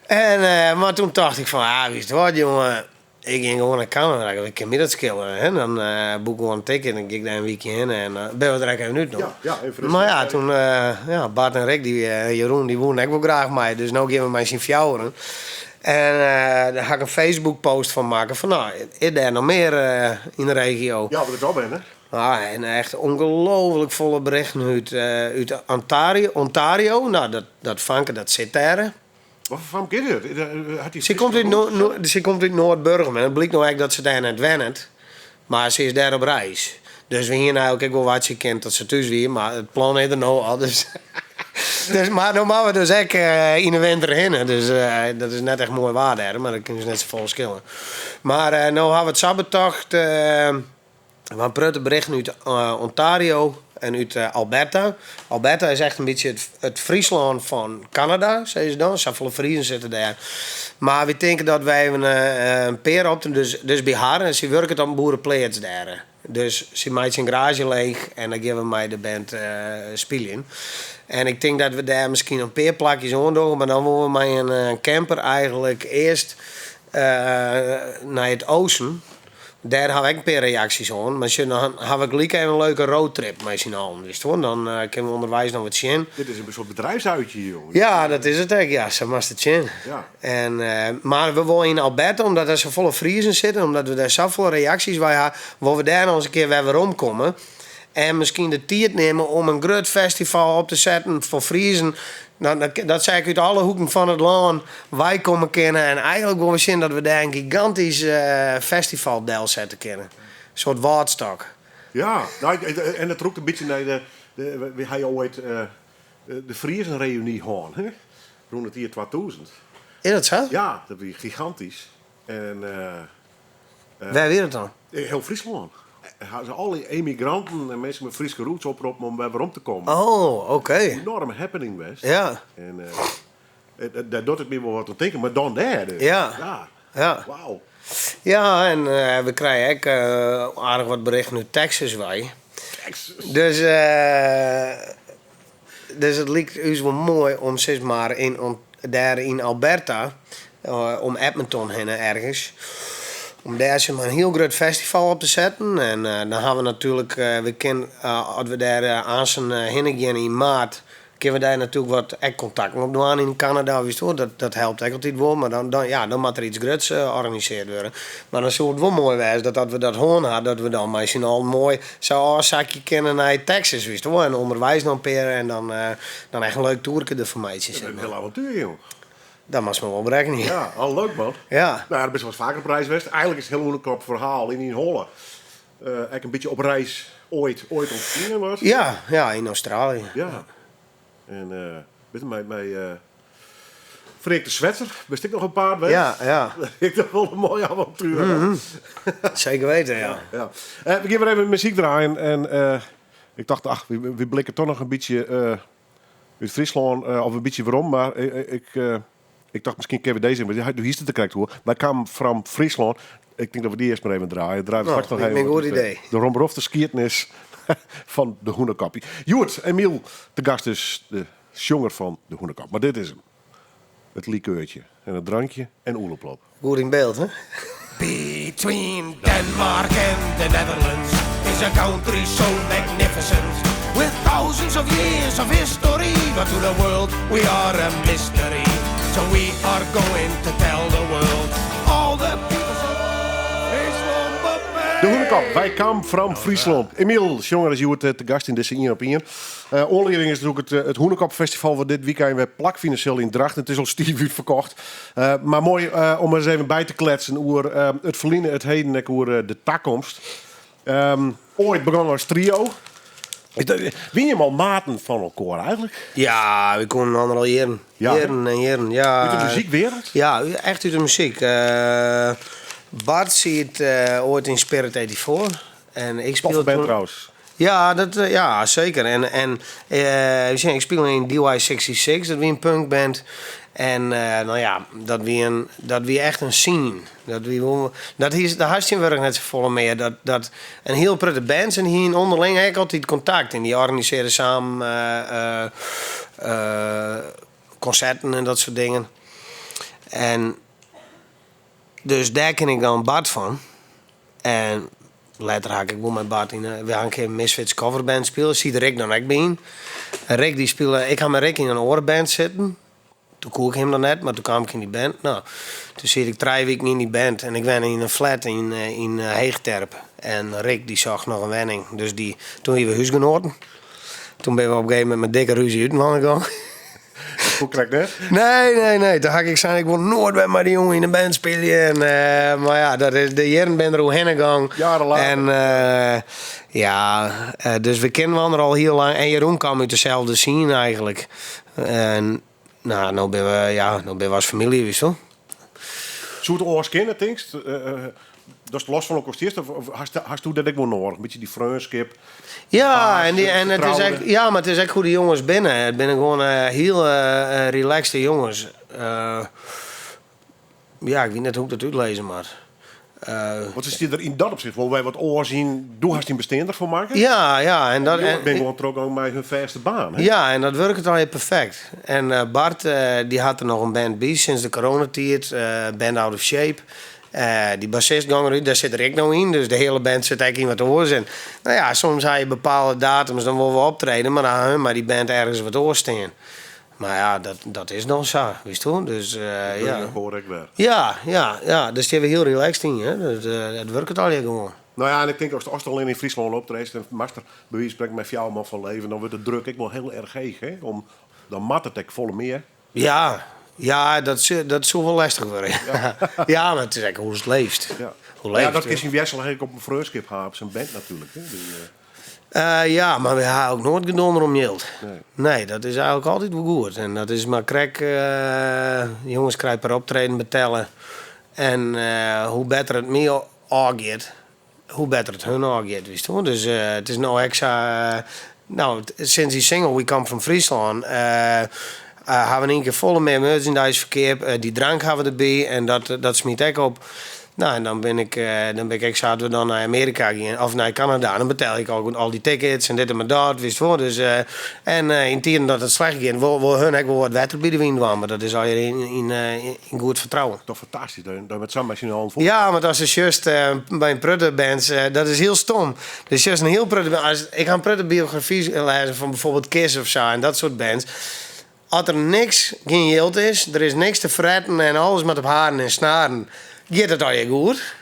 En maar toen dacht ik van, wie is het wat, jongen. Ik ging gewoon naar Canada, ik kan me dat skillen. Hè? Dan boek ik gewoon een ticket en ik daar een weekje heen en ben we er even uit nog. Ja, even maar ja, toen Bart en Rick, Jeroen, die woonden ik wel graag mee. Dus nu geven we mij zien fjouweren. En daar ga ik een Facebook post van maken van is er nog meer in de regio? Ja, wat ik al ben, hè? En echt ongelooflijk volle berichten uit Ontario. Nou, dat vanken, dat zit daar. Wat voor is het? Ze komt uit Noord-Burgum en het blijkt nou eigenlijk dat ze daar net wennet. Maar ze is daar op reis. Dus we hier nou ook wel wat je kent dat ze thuis weer, maar het plan is er nou al. Dus maar dan mogen we dus ook in de winter heen. Dus dat is net echt mooi waar daar, maar dat kunnen ze net zo vol schillen. Maar nu hebben we het sabbatocht. We hebben prutte berichten uit Ontario en uit Alberta. Alberta is echt een beetje het Friesland van Canada, zeggen ze dan. Zoveel Friesen zitten daar. Maar we denken dat wij een peer op dus bij haar. En ze werken op een boerenplaats daar. Dus ze maakt zijn garage leeg en dan geven we mij de band spelen. En ik denk dat we daar misschien een peerplakjes onderdoen. Maar dan willen we met een camper eigenlijk eerst naar het oosten. Daar heb ik een paar reacties aan. Maar dan heb ik gelijk even een leuke roadtrip met z'n allen. Dus dan kunnen we onderwijs nog wat zien. Dit is een soort bedrijfsuitje, jongen. Ja, dat is het eigenlijk. Ja, zo mag het zien. Ja. En, maar we willen in Alberta, omdat er zo volle Friesen zitten, omdat we daar zoveel reacties bij hebben, willen we daar nog eens een keer weer omkomen. En misschien de tijd nemen om een groot festival op te zetten voor Friesen. Dat zei ik uit alle hoeken van het land. Wij komen kennen. En eigenlijk willen we zien dat we daar een gigantisch festival deel zetten kennen. Een soort Woodstock. Ja, en dat roept een beetje naar we hebben ooit de Friesenreunie gehad, hè? Rond het jaar 2000. Is dat zo? Ja, dat was gigantisch. En Waar weer het dan? heel Friesland. Ze alle emigranten en mensen met Friese roots oproepen om weer om te komen. Oh, oké. Een enorme happening was. Ja. En daar doet het meer wel wat te tekenen, maar dan daar. Dus. Ja. Ja. Wauw. Ja, en we krijgen ook aardig wat berichten uit Texas wij. Texas. Dus het lijkt ons wel mooi om zeg maar daar in Alberta, om Edmonton heen ergens, om daar zeg maar een heel groot festival op te zetten. En dan gaan we natuurlijk, als we daar aan zijn heen gaan in maart, kunnen we daar natuurlijk wat contacten op doen in Canada. Wist je, dat helpt echt altijd wel. Maar dan moet er iets groots georganiseerd worden. Maar dan zou het wel mooi zijn dat we dat hoorn hadden. Dat we dan misschien al mooi zo'n afzakje kennen naar Texas. Wist je, en onderwijs dan per. En dan echt een leuk toerke de formaties. Dat is een heel avontuur, joh. Dat mag me wel berekenen. Ja, al leuk, man. Ja. Nou, dat is wel eens vaker op reis geweest. Eigenlijk is het heel moeilijk op verhaal in Holle. Eigenlijk een beetje op reis ooit ontvangen was. Ja, in Australië. Ja. En weet je, mij Freek de Zwetser, wist ik nog een paar weet. Ja. Ik dacht wel een mooi avontuur. Zeker weten, ja. Ja. We gaan weer even muziek draaien. En ik dacht, we blikken toch nog een beetje uit Friesland. Of een beetje waarom. Maar ik dacht, misschien kunnen we deze. Maar hoe is het te krijgen hoor. Wij kwamen van Friesland. Ik denk dat we die eerst maar even draaien. Draaien we straks nog even. Een goed idee. De romberofte skiertnis van de Hoenekappie. Joert, Emiel, de gast is de jonger van de Hoenekap. Maar dit is hem. Het likeurtje en het drankje en oerloplop. Goed in beeld, hè? Between Denmark and the Netherlands is a country so magnificent. With thousands of years of history, but to the world we are a mystery. So we are going to tell the world all the people of Friesland. De Hoenekap, wij kwamen van Friesland. Emiel, jonger is Joert te gast in deze 1 op 1. Onleiding is natuurlijk het Hoenekap Festival wat dit weekend weer plakfinancieel in Drachten. Het is al stief uitverkocht. Maar mooi om er eens even bij te kletsen over het verliezen, het heden en over de toekomst. Ooit begonnen als trio. Win je al maten van elkaar eigenlijk? Ja, we komen allemaal al jaren. Ja, Jaren. Ja. Uit de muziekwereld? Ja, echt uit de muziek. Bart ziet ooit in Spirit 84. En ik Toffe speel band toen... trouwens. Ja, ja, zeker. En ik speel in DY66, dat wie een punkband. En nou ja, dat wie echt een scene. Dat had je werk net zo vol meer. Dat een heel prettige band en hier onderling heb ik altijd contact. En die organiseren samen concerten en dat soort dingen. En dus daar ken ik dan Bart van. En later ga ik wel met Bart in. We gaan een keer Misfits coverband spelen. Zie Rick dan ook bij in. En Rick die speelde. Ik ga met Rick in een orenband zitten. Toen koe ik hem dan net, maar toen kwam ik in die band. Nou, toen zit ik 3 weken in die band. En ik ben in een flat in Heegterp. En Rick die zag nog een wenning. Dus toen hebben we huisgenoten. Toen ben we op een gegeven moment met dikke ruzie uit de gang. Hoe krijg je dat? Nee. Toen had ik zei, ik wil nooit bij maar die jongen in de band spelen. En, maar ja, dat is de jaren ben er al heen gegaan. Jaren later. En dus we kennen elkaar al heel lang. En Jeroen kwam uit dezelfde scene eigenlijk. En nou ben we als familie, wist je. Zou het oors kennen, denk je? Dat is los van elkaar eerst, of hast u dat ik wel nodig? Een beetje die vriendschap. Ja, en het is vertrouwen. echt, ja, maar het is echt goede jongens binnen. Het binnen gewoon heel relaxte jongens. Ja, ik weet net hoe ik dat uitlezen, maar. Wat is die er in dat opzicht? Wil wij wat oorzien? Doe hast die bestendig voor maken? Ja, en dat. Ik ben gewoon trok ook bij hun verste baan. Hè? Ja, en dat werkt het al heel perfect. En Bart, die had er nog een band bij sinds de coronatijd. Band Out of Shape. Die bassist gang eruit, daar zit Rick nou in. Dus de hele band zit eigenlijk in wat oors. En nou ja, soms heb je bepaalde datums, dan willen we optreden. Maar dan hebben maar die band ergens wat oors staan. Maar ja, dat is nog zo, wist je? Dus ja. Dat hoor ik wel. Ja. Dus die hebben heel relaxed in, hè. Dus dat werkt het al heel gewoon. Nou ja, en ik denk als er alleen in Friesland optreedt en master bij wie spreekt met jou man van leven, dan wordt de druk ik wel heel erg heeg, hè? Dan mat het ik volle meer. Ja, dat zou wel lastig worden. Ja, maar het is eigenlijk hoe het leeft. Ja. Hoe Ja, leeft dat het? is een wissel eigenlijk op een vreugdskip gaan op zijn band natuurlijk. Hè? Ja, maar we hebben ook nooit gedonder om geld. Nee. Nee, dat is eigenlijk altijd wel goed. En dat is maar krek, jongens krijgen per optreden betellen. En hoe beter het meer aangeeft, hoe beter het hun aangeeft, wist je. Dus het is nou extra... sinds die single We Come From Friesland... hebben we een keer volle meer merchandise verkeerd. Die drank hebben we erbij en dat smiet ik op. Nou, en dan ben ik zaten we dan naar Amerika gaan, of naar Canada. Dan betaal ik al die tickets en dit en dat, wist wel. Dus, in tijden dat het slecht ging, wil hun ook wel wat wetter bij de wind kwam. Maar dat is al in goed vertrouwen. Toch fantastisch dat je met zo'n machine hand voelt. Ja, maar als je just bij een prutterband, dat is heel stom. Dus just een heel prutterband. Ik ga een prutterbiografie lezen van bijvoorbeeld Kiss of zo en dat soort bands. Als er niks geen yield is, er is niks te fretten en alles met op haren en snaren, gaat het al je goed.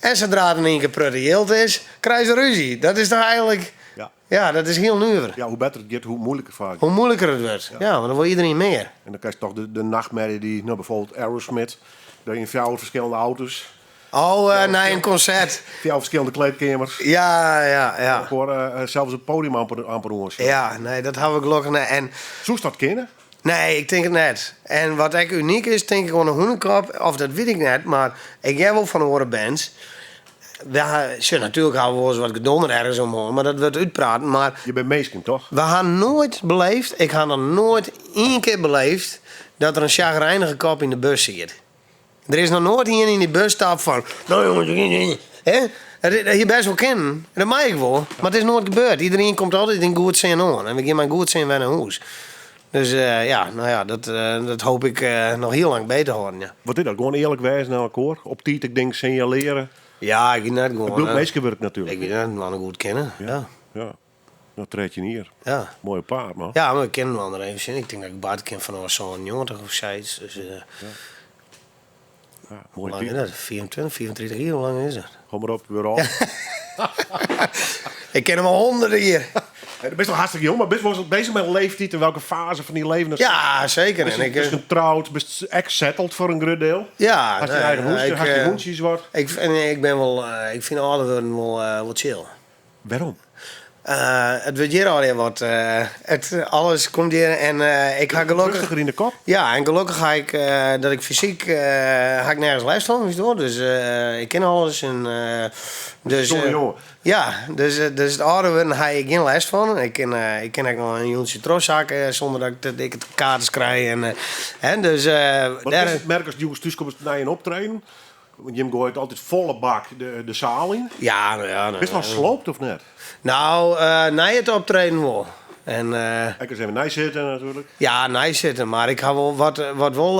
En zodra er in één keer prutte yield is, krijg je ruzie. Dat is toch eigenlijk... Ja. Ja, dat is heel nuver. Ja, hoe beter het gaat, hoe moeilijker vaak. Hoe moeilijker het wordt. Ja, want dan wil iedereen meer. En dan krijg je toch de nachtmerrie die, nou, bijvoorbeeld Aerosmith, dat je in 4 verschillende auto's, Oh, na een concert. 4 verschillende kleedkamers. Ja. Ik hoor zelfs het podium amper jongens. Ja, nee, dat hebben we gelukkig niet. En Zoest dat kennen? nee, ik denk het net. En wat echt uniek is, denk ik gewoon een hoenekop. Of dat weet ik net, maar ik heb wel van horen bands. Natuurlijk houden we wel eens wat gedonder ergens omhoog, maar dat wordt uitpraten. Maar Je bent meeskind, toch? we gaan nooit beleefd, ik ga nog nooit één keer beleefd, dat er een chagrijnige kop in de bus zit. Er is nog nooit iemand in die bus stapt van, nou jongens, hè? Dat je best wel kennen. Dat mag ik wel, maar het is nooit gebeurd. Iedereen komt altijd in goed zin aan. En we gaan maar goed zin weer naar huis. Dus dat hoop ik nog heel lang beter horen. Ja, Wat is dat? Gewoon eerlijk wijzen naar elkaar? Op tijd, ik denk, signaleren. ja ik weet net Het gewoon. bloed meestal wordt natuurlijk. Ik weet net mannen goed kennen. Ja. Ja. Dan treed je hier. Ja. Mooie paard, man. Ja, maar ik ken hem wel nog even zien. Ik denk dat ik Bart ken van ons zo'n jongen of zoiets. Dus Ja, hoe mooi lang is type. dat? 24, 34 jaar, hoe lang is dat? Kom maar op, weer af. Ik ken hem al honderden hier. Je bent wel hartstikke jong, maar best wel bezig met een leeftijd. In welke fase van die leven? Ja, zeker. Best En je getrouwd, best ex-settled voor een groot deel. ja, Had je eigen hoesje, had je hoentjes wat. ik ben wel, ik vind ouder worden wel chill. Waarom? Het wordt hier alweer wat. Alles komt hier en ik ga gelukkig. Rustiger in de kop. Ja, en gelukkig ga ik dat ik fysiek ga ik nergens les van, weet je wel. Dus ik ken alles en dus Jongen. ja, dus het ouder worden ga ik geen les van. Ik ken eigenlijk nog een Joentje Troszaken zonder dat ik het kaartjes krijg en dus Wat is het merk als jongens thuis komt naar een optreden? Want Jim gooit altijd volle bak de zaal in. ja, Best wel sloopt of net? nou, na het optreden wel. En Ik kan even naar zitten natuurlijk. ja, nice zitten, maar ik ga wel wat wel.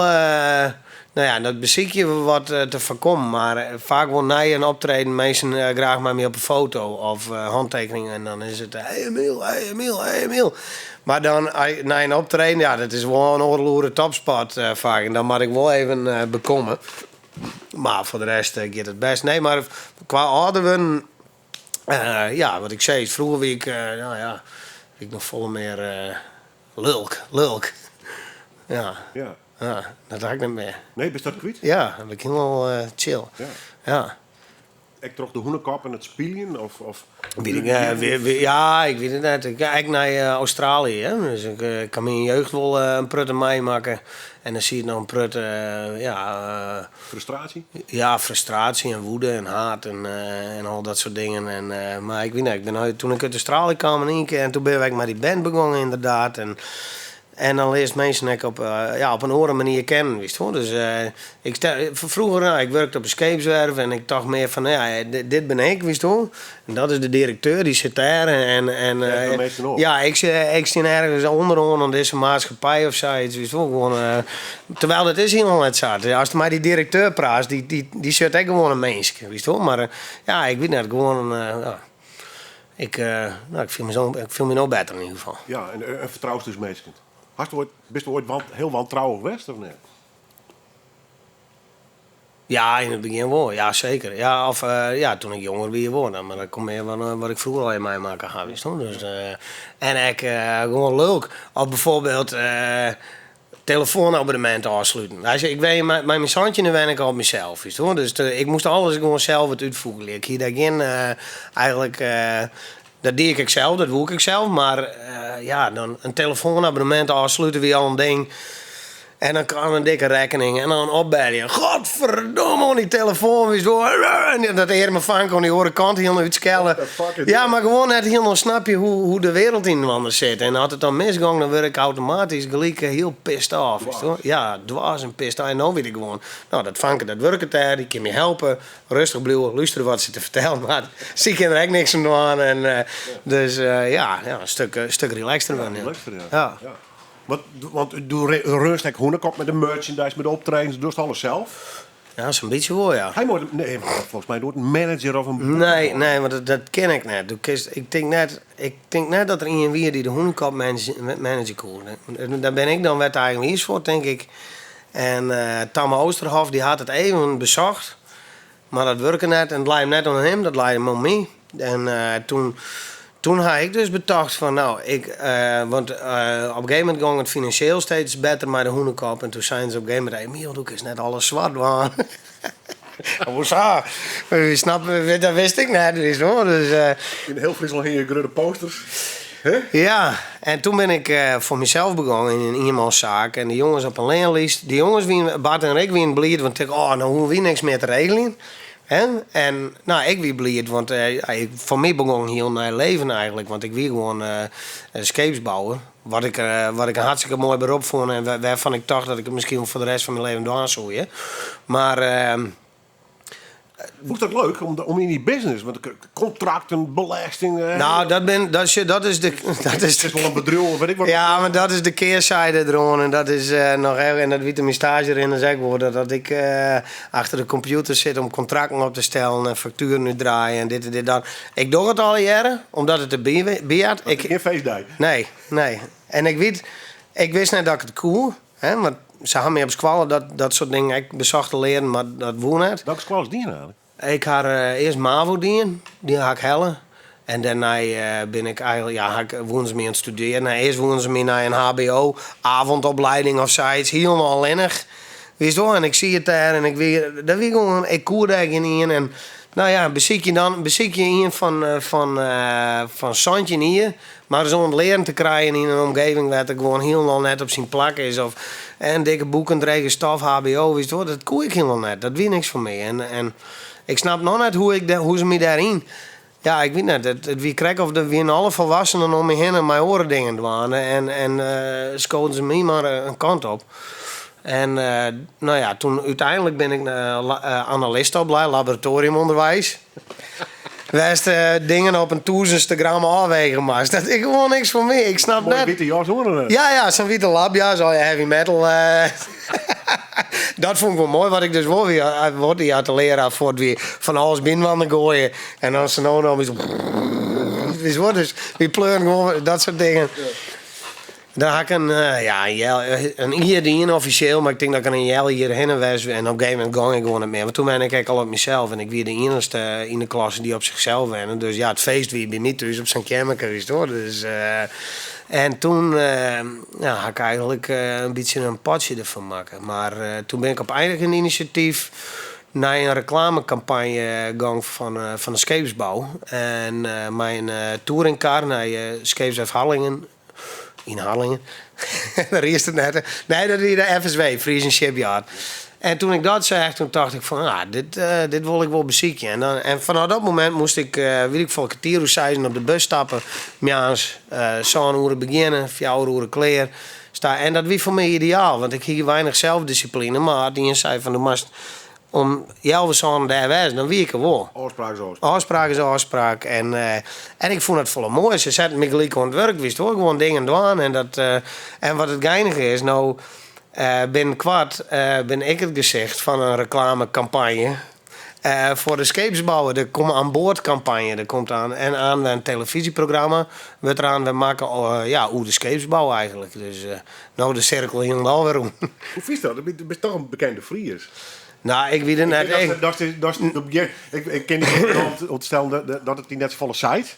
Nou ja, dat beziekje wat te voorkomen. Maar vaak wil na een optreden mensen graag met me op een foto of handtekeningen. En dan is het hey Emiel. Maar dan na een optreden, ja, dat is wel een oorloere topspot vaak. En dan moet ik wel even bekomen. Maar voor de rest gaat het best. Nee, maar qua ouder worden, ja, wat ik zei, is vroeger wie ik, ik nog volle meer lulk. Ja. Ja. Ja, dat had ik niet meer. Nee, ben je dat kwijt? Ja, dan ben ik helemaal chill. Ja. Ja. Ik trok de hoenekop en het spelen of Weet ik, ja, ik weet het net. Ik ga eigenlijk naar Australië. Hè? Dus ik kan me in jeugd wel een prutte meemaken. En dan zie je nog een prutte, frustratie. ja, frustratie en woede en haat en al dat soort dingen. En, maar ik weet niet, toen ik uit Australië kwam in één keer en toen ben ik met die band begonnen inderdaad. En dan leert mensen ik op een andere manier kennen, wist je wel. Dus vroeger, ik werkte op een scheepswerf en ik dacht meer van, dit ben ik, wist je wel. En dat is de directeur, die zit daar. Ik zit ergens onderaan deze maatschappij of zoiets, wist je wel. Gewoon, terwijl dat is helemaal net zo. Als er maar die directeur praat, die zit echt gewoon een mens, wist je wel. Maar ik weet niet, gewoon, ik voel me nog beter in ieder geval. Ja, en vertrouwt dus mensen. Bist je ooit heel wantrouwig geweest of niet? Ja, in het begin wel. Ja, zeker. Ja, of toen ik jonger weer word. Maar dat komt meer van wat ik vroeger al in mij maken had. Dus, en ik gewoon leuk. Of bijvoorbeeld telefoonabonnementen afsluiten. Ik weet, met mijn zandje nu wen ik al op mezelf. Dus ik moest alles gewoon zelf het uitvoeren. Ik hier daarin eigenlijk... dat deed ik zelf, dat doe ik zelf. Maar dan een telefoonabonnement afsluiten wie al een ding. En dan kwam een dikke rekening en dan opbellen. Godverdomme, die telefoon is door. En dat heer me van kon die horen kant heel uitskellen. Ja, maar gewoon net helemaal snap je hoe de wereld in de wanden zit. En als het dan misging, dan word ik automatisch gelijk heel pissed off. Weet je wel? Ja, dwaas en pissed off. En nou weet ik gewoon, nou dat vanken, dat werkt daar. Die kan me helpen. Rustig blijven, luisteren wat ze te vertellen. Maar zie ik er echt niks aan doen. En, dus ja, een stuk relaxter. Ja, relaxter, ja. Ja. Want doe Reustek Hoenekop met de merchandise, met de optredens, doe je alles zelf? Ja, zo'n beetje wel, ja. Hij moet, nee, volgens mij doet een manager of een... Nee, maar dat ken ik net. Ik denk net dat er iemand weer die de Hoenekop manager kon. Daar ben ik dan wat eigenlijk iets voor, denk ik. En Tamme Oosterhof, die had het even bezocht. Maar dat werkte net en het leidde net aan hem, dat leidde om mij. En toen had ik dus bedacht van want op een gegeven moment ging het financieel steeds beter met de Hoenekop. En toen zeiden ze op een gegeven moment, Miel, doe is net alles zwart man. Hoezo? Dat wist ik net. Dus, in heel Friesland hingen grote posters. Huh? Ja, en toen ben ik voor mezelf begonnen in een eenmanszaak. En de jongens op een leenlijst. Die jongens, Bart en ik, wien blij, want ik nou hoeven we niks meer te regelen. He? En nou, ik wie blij, want voor mij begon heel mijn leven eigenlijk. Want ik wie gewoon scheepsbouwer. Wat ik een hartstikke mooi beroep vond en waarvan ik dacht dat ik het misschien voor de rest van mijn leven doen zou. Maar... Vond je dat leuk om in die business met contracten, belasting? Nou, dat is de. Het is wel een bedrijf, weet ik wat. Ja, maar dat is de keerzijde eraan. En dat is nog heel. En dat weet mijn stage erin en zeg worden dat ik achter de computer zit om contracten op te stellen en facturen nu draaien en dit en dit dat. Ik doe het al jaren, omdat het erbij had. Geen feestdag. Nee. En ik wist net dat ik het cool, hè, want ze hadden me op squallen dat soort dingen. Ik bezocht te leren, maar dat woon net. Welke squallen is die eigenlijk? Ik had eerst MAVO die had ik hellen. En daarna ben ik eigenlijk, woon ze mee aan het studeren. Eerst woonden ze mee naar een HBO, avondopleiding of zoiets, helemaal alleenig. Weet je wel? En ik zie het daar en ik koer daar in. En nou ja, beziek je een van Santje hier. Maar zo'n leren te krijgen in een omgeving waar het gewoon helemaal net op zijn plak is. En dikke boeken, drege stof, HBO, weet je wel, dat koer ik helemaal net. Dat weet niks van mij. En ik snap nog net hoe ze me daarin... Ja, ik weet net. Het wie krijg of er weer alle volwassenen om me heen en mijn oren dingen doen. En schoten ze me maar een kant op. En nou ja, toen uiteindelijk ben ik analist op laboratoriumonderwijs. Wijst dingen op een 1000ste gram afwegen maar. Dat is gewoon niks voor mij. Ik snap net. Witte jas horen. Ja, zo'n witte labjas, al je heavy metal. Dat vond ik wel mooi, wat ik dus wel weer die had te leren voor het weer van alles binnen gooien. En dan ze nou nog eens dus wie pleuren gewoon dat soort dingen. Ja. Dan had ik een hier officieel, maar ik denk dat ik een jaar hierheen was. En op een gegeven moment ging ik gewoon niet meer. Want toen ben ik al op mezelf. En ik was de enige in de klas die op zichzelf waren. Dus ja, het feest wie bij mij thuis op zijn kamer hoor. Dus, en toen had ik eigenlijk een beetje een potje ervan maken. Maar toen ben ik op eigen initiatief naar een reclamecampagne gang van de scheepsbouw. En mijn touringcar naar Scheepswerf Hallingen. In Hallingen. Daar is het net. Nee, dat is de FSW, Frisian Shipyard. En toen ik dat zei, toen dacht ik van, dit wil ik wel bezieken. En vanaf dat moment moest ik, voor een kwartier op de bus stappen. Mjaans, zo'n uur beginnen, 4 uur klaar. En dat was voor mij ideaal, want ik had weinig zelfdiscipline. Maar die zei van, de om jou zo'n daar was, dan wie ik er wel. Afspraak is afspraak. En ik vond het volle mooi. Ze zetten me gelijk aan het werk, wist hoor. Gewoon dingen doen. En wat het geinige is, nou ben ik het gezicht van een reclamecampagne. Voor de scheepsbouwer, er komt aan boord campagne, er komt aan en aan een televisieprogramma. We maken hoe de scheepsbouw eigenlijk. Dus nou de cirkel helemaal weer om. Hoe vies dat? Je bent toch een bekende Fries. Nou, ik weet het net. Ik ken niet om te stellen dat het niet net volle site.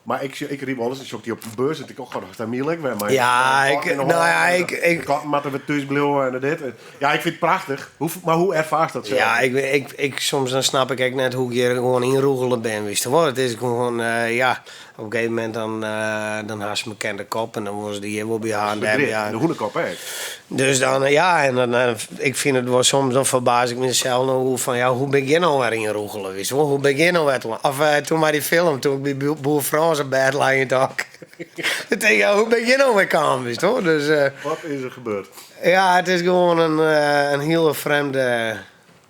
Maar ik riep wel eens, ik zocht die op de beurs en ik dacht, dat is moeilijk. Ik had we thuis blijven en dit. Ja, ik vind het prachtig. Maar hoe ervaart dat zo? Ja, soms dan snap ik net hoe ik hier gewoon inroegelen ben, wist je wel. Het is gewoon, op een gegeven moment dan had ze me kende kop en dan was die hier wel bij haar. De hoenekop, hè? Dus dan, ja, en dan, ik vind het wel soms, dan verbaas ik mezelf nog hoe van, ja, hoe ben je nou weer in roegelen, weet je wel? Hoe ben je nou weer of toen maar die film, toen ik bij Boer Frans een bed lag in het dak. Ik denk, ja, hoe ben je nou weer kalm, weet je wel? Dus, Wat is er gebeurd? ja, het is gewoon een hele vreemde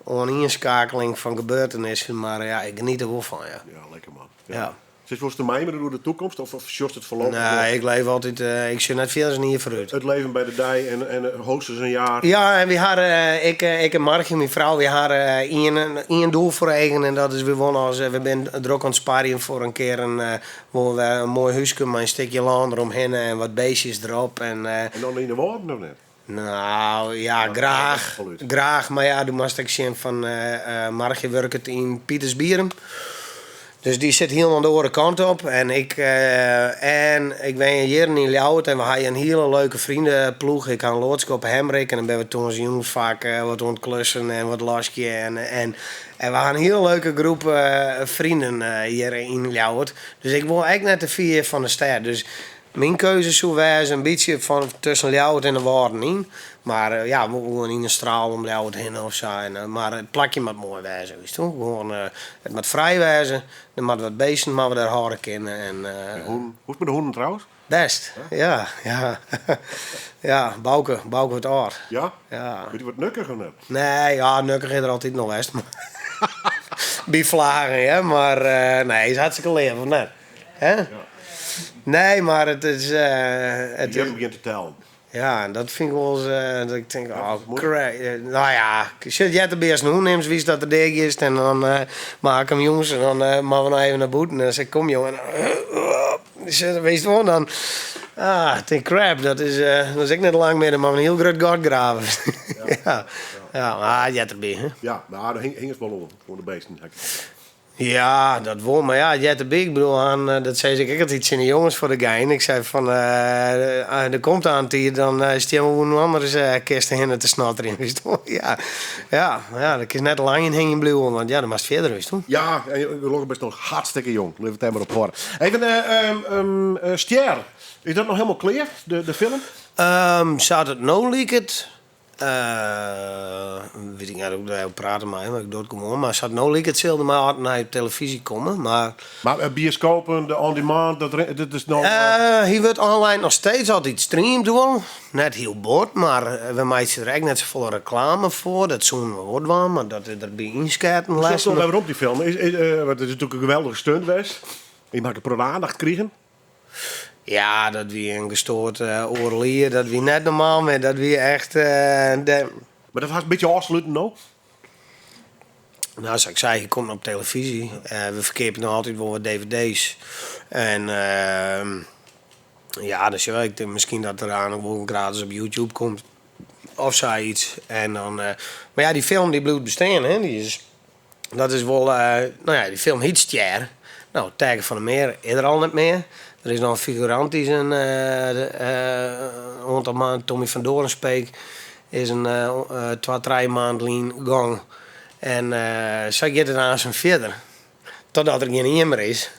oninschakeling van gebeurtenissen, maar ja, ik geniet er wel van, ja. Ja, lekker man. Ja. Zit je te mijmeren door de toekomst of just het verloop? Nee, ik leef altijd, ik zie net veel niet vooruit. Het leven bij de dij en hoogstens een jaar. Ja, en we hadden, ik en Margje, mijn vrouw, we hadden één doel voor eigen. En dat is, we wonen als, we zijn druk aan het sparen voor een keer een mooi huisje met een stukje land eromheen en wat beestjes erop. En dan in de woorden of net? nou, ja, graag. absoluut. Graag, maar ja, toen moest ik zien van Margje werkt in Pietersbierum. Dus die zit helemaal de andere kant op. En ik ben hier in Ljouwert en we hadden een hele leuke vriendenploeg. Ik had een loodske op Hemrik en dan ben we toen als jongens vaak wat ontklussen en wat lasje. En we hadden een hele leuke groep vrienden hier in Ljouwert. Dus ik wil eigenlijk net de vier van de stad. Dus mijn keuze zou wijzen een beetje van tussen Ljouwert en de Waarden in. Maar ja, we gewoon in een straal om Ljouwert heen of zo. Maar het plakje moet mooi wijzen, weet je toch? Gewoon, het moet vrij wijzen. Er moet wat beesten, maar we daar horen kunnen. En, Hoe is het met de honden trouwens? best, ja. Ja, Bouke het oor. Ja? Ja. Weet je wat nukkig of net? Nee, ja, nukkig is er altijd nog best. Bij vlagen, hè. Maar nee, het is hartstikke leer van net. Hè? Nee, maar het is... Het je begint te tellen. Ja, en dat vind ik wel eens, dat ik denk, oh, nou ja, shit, jij de beest nu, neem eens wie dat er deeg is en dan maak ik hem jongens en dan maken we nou even naar boeten en dan zeg ik, kom jongen, wees het gewoon dan, ik denk, crap, dat is ik net lang meer, maar een heel groot gat graven. Ja, jij erbij, hè? Ja, maar daar hing het wel om, voor de beesten. Ja, dat wel. Maar ja, Jet de Big, ik bedoel, dat zei ik altijd iets in de jongens voor de gein. Ik zei van, er komt aan die, dan is het helemaal een andere kisten heen te snatteren. Ja, dat is net lang in heen blijven, want ja, dat was verder is toen. Ja, en je loopt best nog hartstikke jong. Leef het helemaal op horen. Even, Stier, is dat nog helemaal clear, de film? Zou het nou lieket? Weet ik niet hoe ik praten met maar ik doe het gewoon. Maar zou het nou lieket hetzelfde maar hard naar je televisie komen. Maar bioscopen, de on-demand, dat is nog... hier wordt online nog steeds altijd streamed wel. Net heel bord, maar we maken er eigenlijk net zoveel reclame voor. Dat zo'n woord was, maar dat er bij inschatten Zo lessen. we op die film. Het is natuurlijk een geweldige stunt geweest. Je mag een pro aandacht krijgen. Ja, dat wie een gestoord oorlier, dat wie net normaal met, dat wie echt... Maar dat was een beetje afsluiten ook. Nou, zoals ik zei, je komt op televisie. We verkeerden nog altijd wel wat dvd's. En ja, dus ja, ik denk misschien dat er aan ook wel gratis op YouTube komt. Of zoiets. En dan, maar ja, die film die blijft bestaan, hè. Dat is wel, nou ja, die film heet Stier. Nou, Tijger van der Meer is er al niet meer. Er is nog een figurant die zijn Tommy van Doornspeek is een 2-3 maanden gang. En zo gaat het aan zijn verder. Totdat er geen meer is.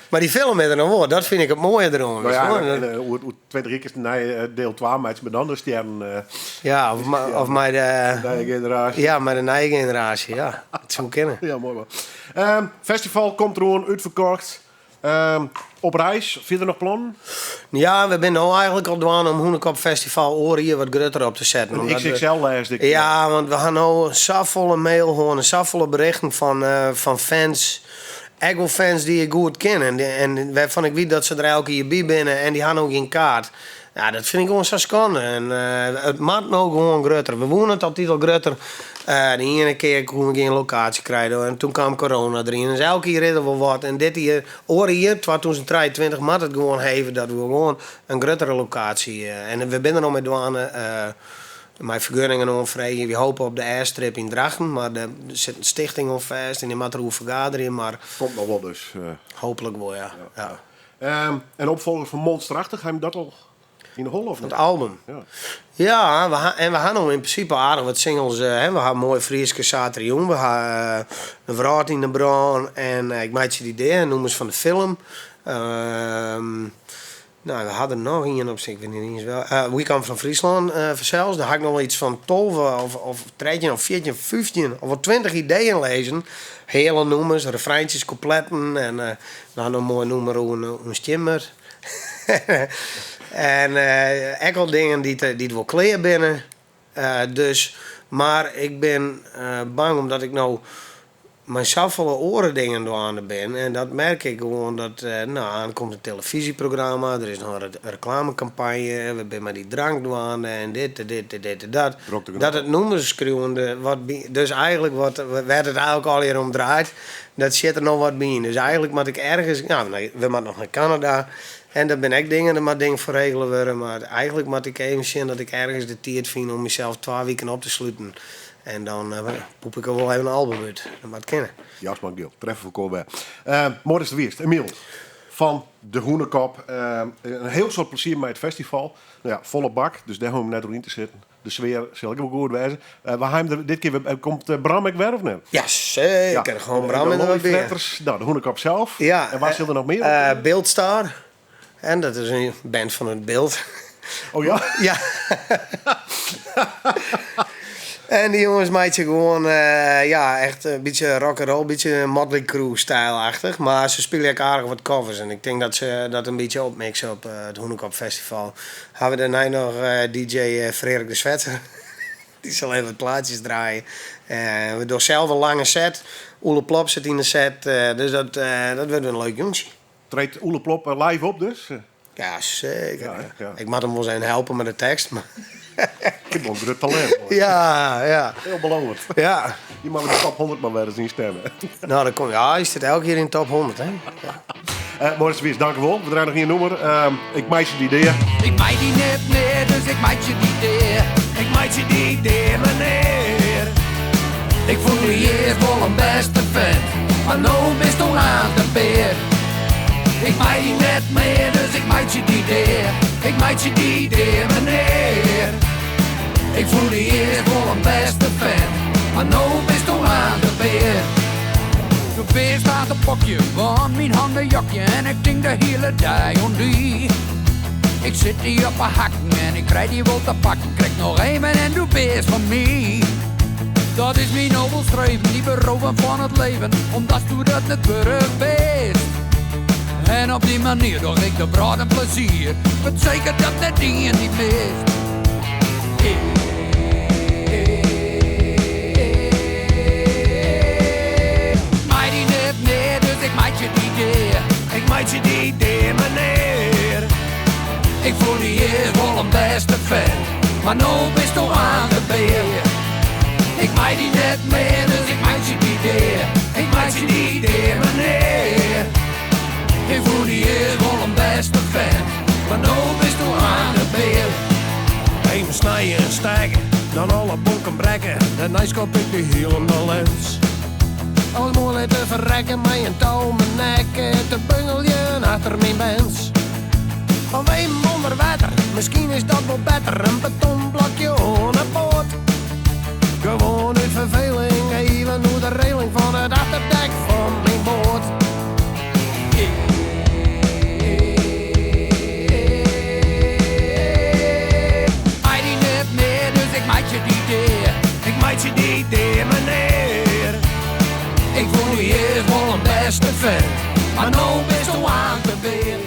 Maar die film is er nog wel. Dat vind ik het mooie erom. Nou ja, hoe 2-3 keer naar deel 2 met andere sterren. Ja, of met de... nieuwe generatie. Ja, met de nieuwe generatie, ja. Het zou kennen. Ja, mooi man. Festival komt er gewoon uitverkocht. Op reis, vind je er nog plannen? Ja, we zijn nu eigenlijk al dwaan om Hoenekop Festival oren hier wat groter op te zetten. Een XXL-lijst. Ja, want we gaan nu zoveel mail, gewoon zoveel berichten van fans. Echt wel fans die je goed kennen. En waarvan ik weet dat ze er elke keer bij binnen en die hebben ook geen kaart. Ja, dat vind ik gewoon zo schande. En het maakt nou gewoon groter. We wonen het altijd al groter. De ene keer kon we geen locatie krijgen. En toen kwam corona erin. Dus elke keer redden we wat. En dit hier, 2023, maakt het gewoon even dat we gewoon een grotere locatie. En we zijn er nog met douane. Mijn vergunningen onvrij. We hopen op de airstrip in Drachten. Maar er zit een stichting op vast. En die moet er ook vergaderen. Maar Komt nog wel dus. hopelijk wel, ja. En opvolger van Monsterachtig, ga je dat al in de hol of niet? Het album. Ja. Ja, we gaan nog in principe aardig wat singles. Hè. We gaan mooi Frieske Satrion. We gaan een vrouw in de brand. En ik maak je die idee, noem eens van de film. Nou, we hadden nog een op zich, ik weet niet eens wel. We Come From Friesland zelfs. Daar had ik nog iets van 12 of 13 of 14 of 15 of wel 20 ideeën lezen. Hele noemers, refreintjes, coupletten en nou nog mooi noemen een stimmer. En enkel dingen die wel clear binnen. Dus, maar ik ben bang omdat ik nou mijn zoveel oren dingen doen ben. En dat merk ik gewoon dat er komt een televisieprogramma, er is nog een reclamecampagne, we zijn met die drank doen en dit en dat. Dat het noemerscruwende dus eigenlijk werd het eigenlijk al hier omdraaid. Dat zit er nog wat bij in. Dus eigenlijk moet ik ergens, we moeten nog naar Canada. En daar ben ik dingen voor regelen worden. Maar eigenlijk moet ik even zien dat ik ergens de tijd vind om mezelf 2 weken op te sluiten. En dan poep ik er wel even een album uit. Dat moet kennen. Jasper Gil, treffen voor Colbert. Morris de Wierst, Emiel van de Hoenekop. Een heel soort plezier met het festival. Nou ja, volle bak, dus daar hoeven we net doorheen te zitten. De sfeer zal ik wel goed wijzen. Dit keer komt Bram weer of net? Ja, zeker. Ja, gewoon Bram en de letters. Nou, de Hoenekop zelf. Ja, en waar zit er nog meer? Beeldstar. En dat is een band van het beeld. Oh ja? Ja. En die jongens maatje gewoon, echt een beetje rock'n'roll, een beetje Motley Crue-stijlachtig. Maar ze spelen ook aardig wat covers. En ik denk dat ze dat een beetje opmixen op het Hoenekop Festival. Hebben we daarna nog DJ Frederik de Zwetter. Die zal even wat plaatjes draaien. We doen zelf een lange set. Oele Plop zit in de set. Dus dat wordt een leuk jongetje. Treedt Oele Plop live op dus? Ja, zeker. Ja. Ik moet hem wel zijn helpen met de tekst. Maar ik heb wel een groot talent. Hoor. Ja. Heel belangrijk. Ja. Die mag in de top 100 maar weer eens niet stemmen. Nou, dan kom je. Ja, je zit elke keer in de top 100, hè? Ja. Morris de Wierst, dank u wel. We draaien nog een nummer. Ik maak je die ideeën. Ik maak die net neer, dus ik maak je die idee. Ik maak je die idee, meneer. Ik voel je eerst wel een beste vent, maar nou bist al aan de beer. Ik maak je net meer, dus ik maak je die idee. Ik maak je die idee, meneer. Ik voel je eerst wel een beste vent, maar nou bist al aan de beer. De beer staat een pokje van mijn handenjakje en ik denk de hele dag om die. Ik zit hier op een hakken en ik krijg die wel te pakken. Krijg nog even en doe beest van mij. Dat is mijn nobel streven, die beroven van het leven, omdat u dat net burg best. En op die manier doe ik de brood en plezier, het zeker dat het die je niet mist. Maak die net neer, dus ik maak je die idee. Ik maak je die idee, meneer. Ik voel die eerst wel een beste vent, maar nou bist du aan de beer. Ik maak die net meer, dus ik maak je die idee. Ik maak je die idee, meneer. Ik voel die eerst wel een beste vent, maar nou bist du aan de beer. Even snijden en stijgen, dan alle bonken brekken. Daarna schop ik de hiel om de lens. Alles mooi te verrekken, met een touw om mijn nek. Te bungelje achter mijn bens. Van even onder water, misschien is dat wel beter. Een betonblokje on een boot. Gewoon uit verveling, even door de reling van het achterdek van mijn boot. Maak die net meer, dus ik maak je die idee. Ik maak je die idee, meneer. Ik voel je eerst wel een beste vent, maar nou bist du aan de beer.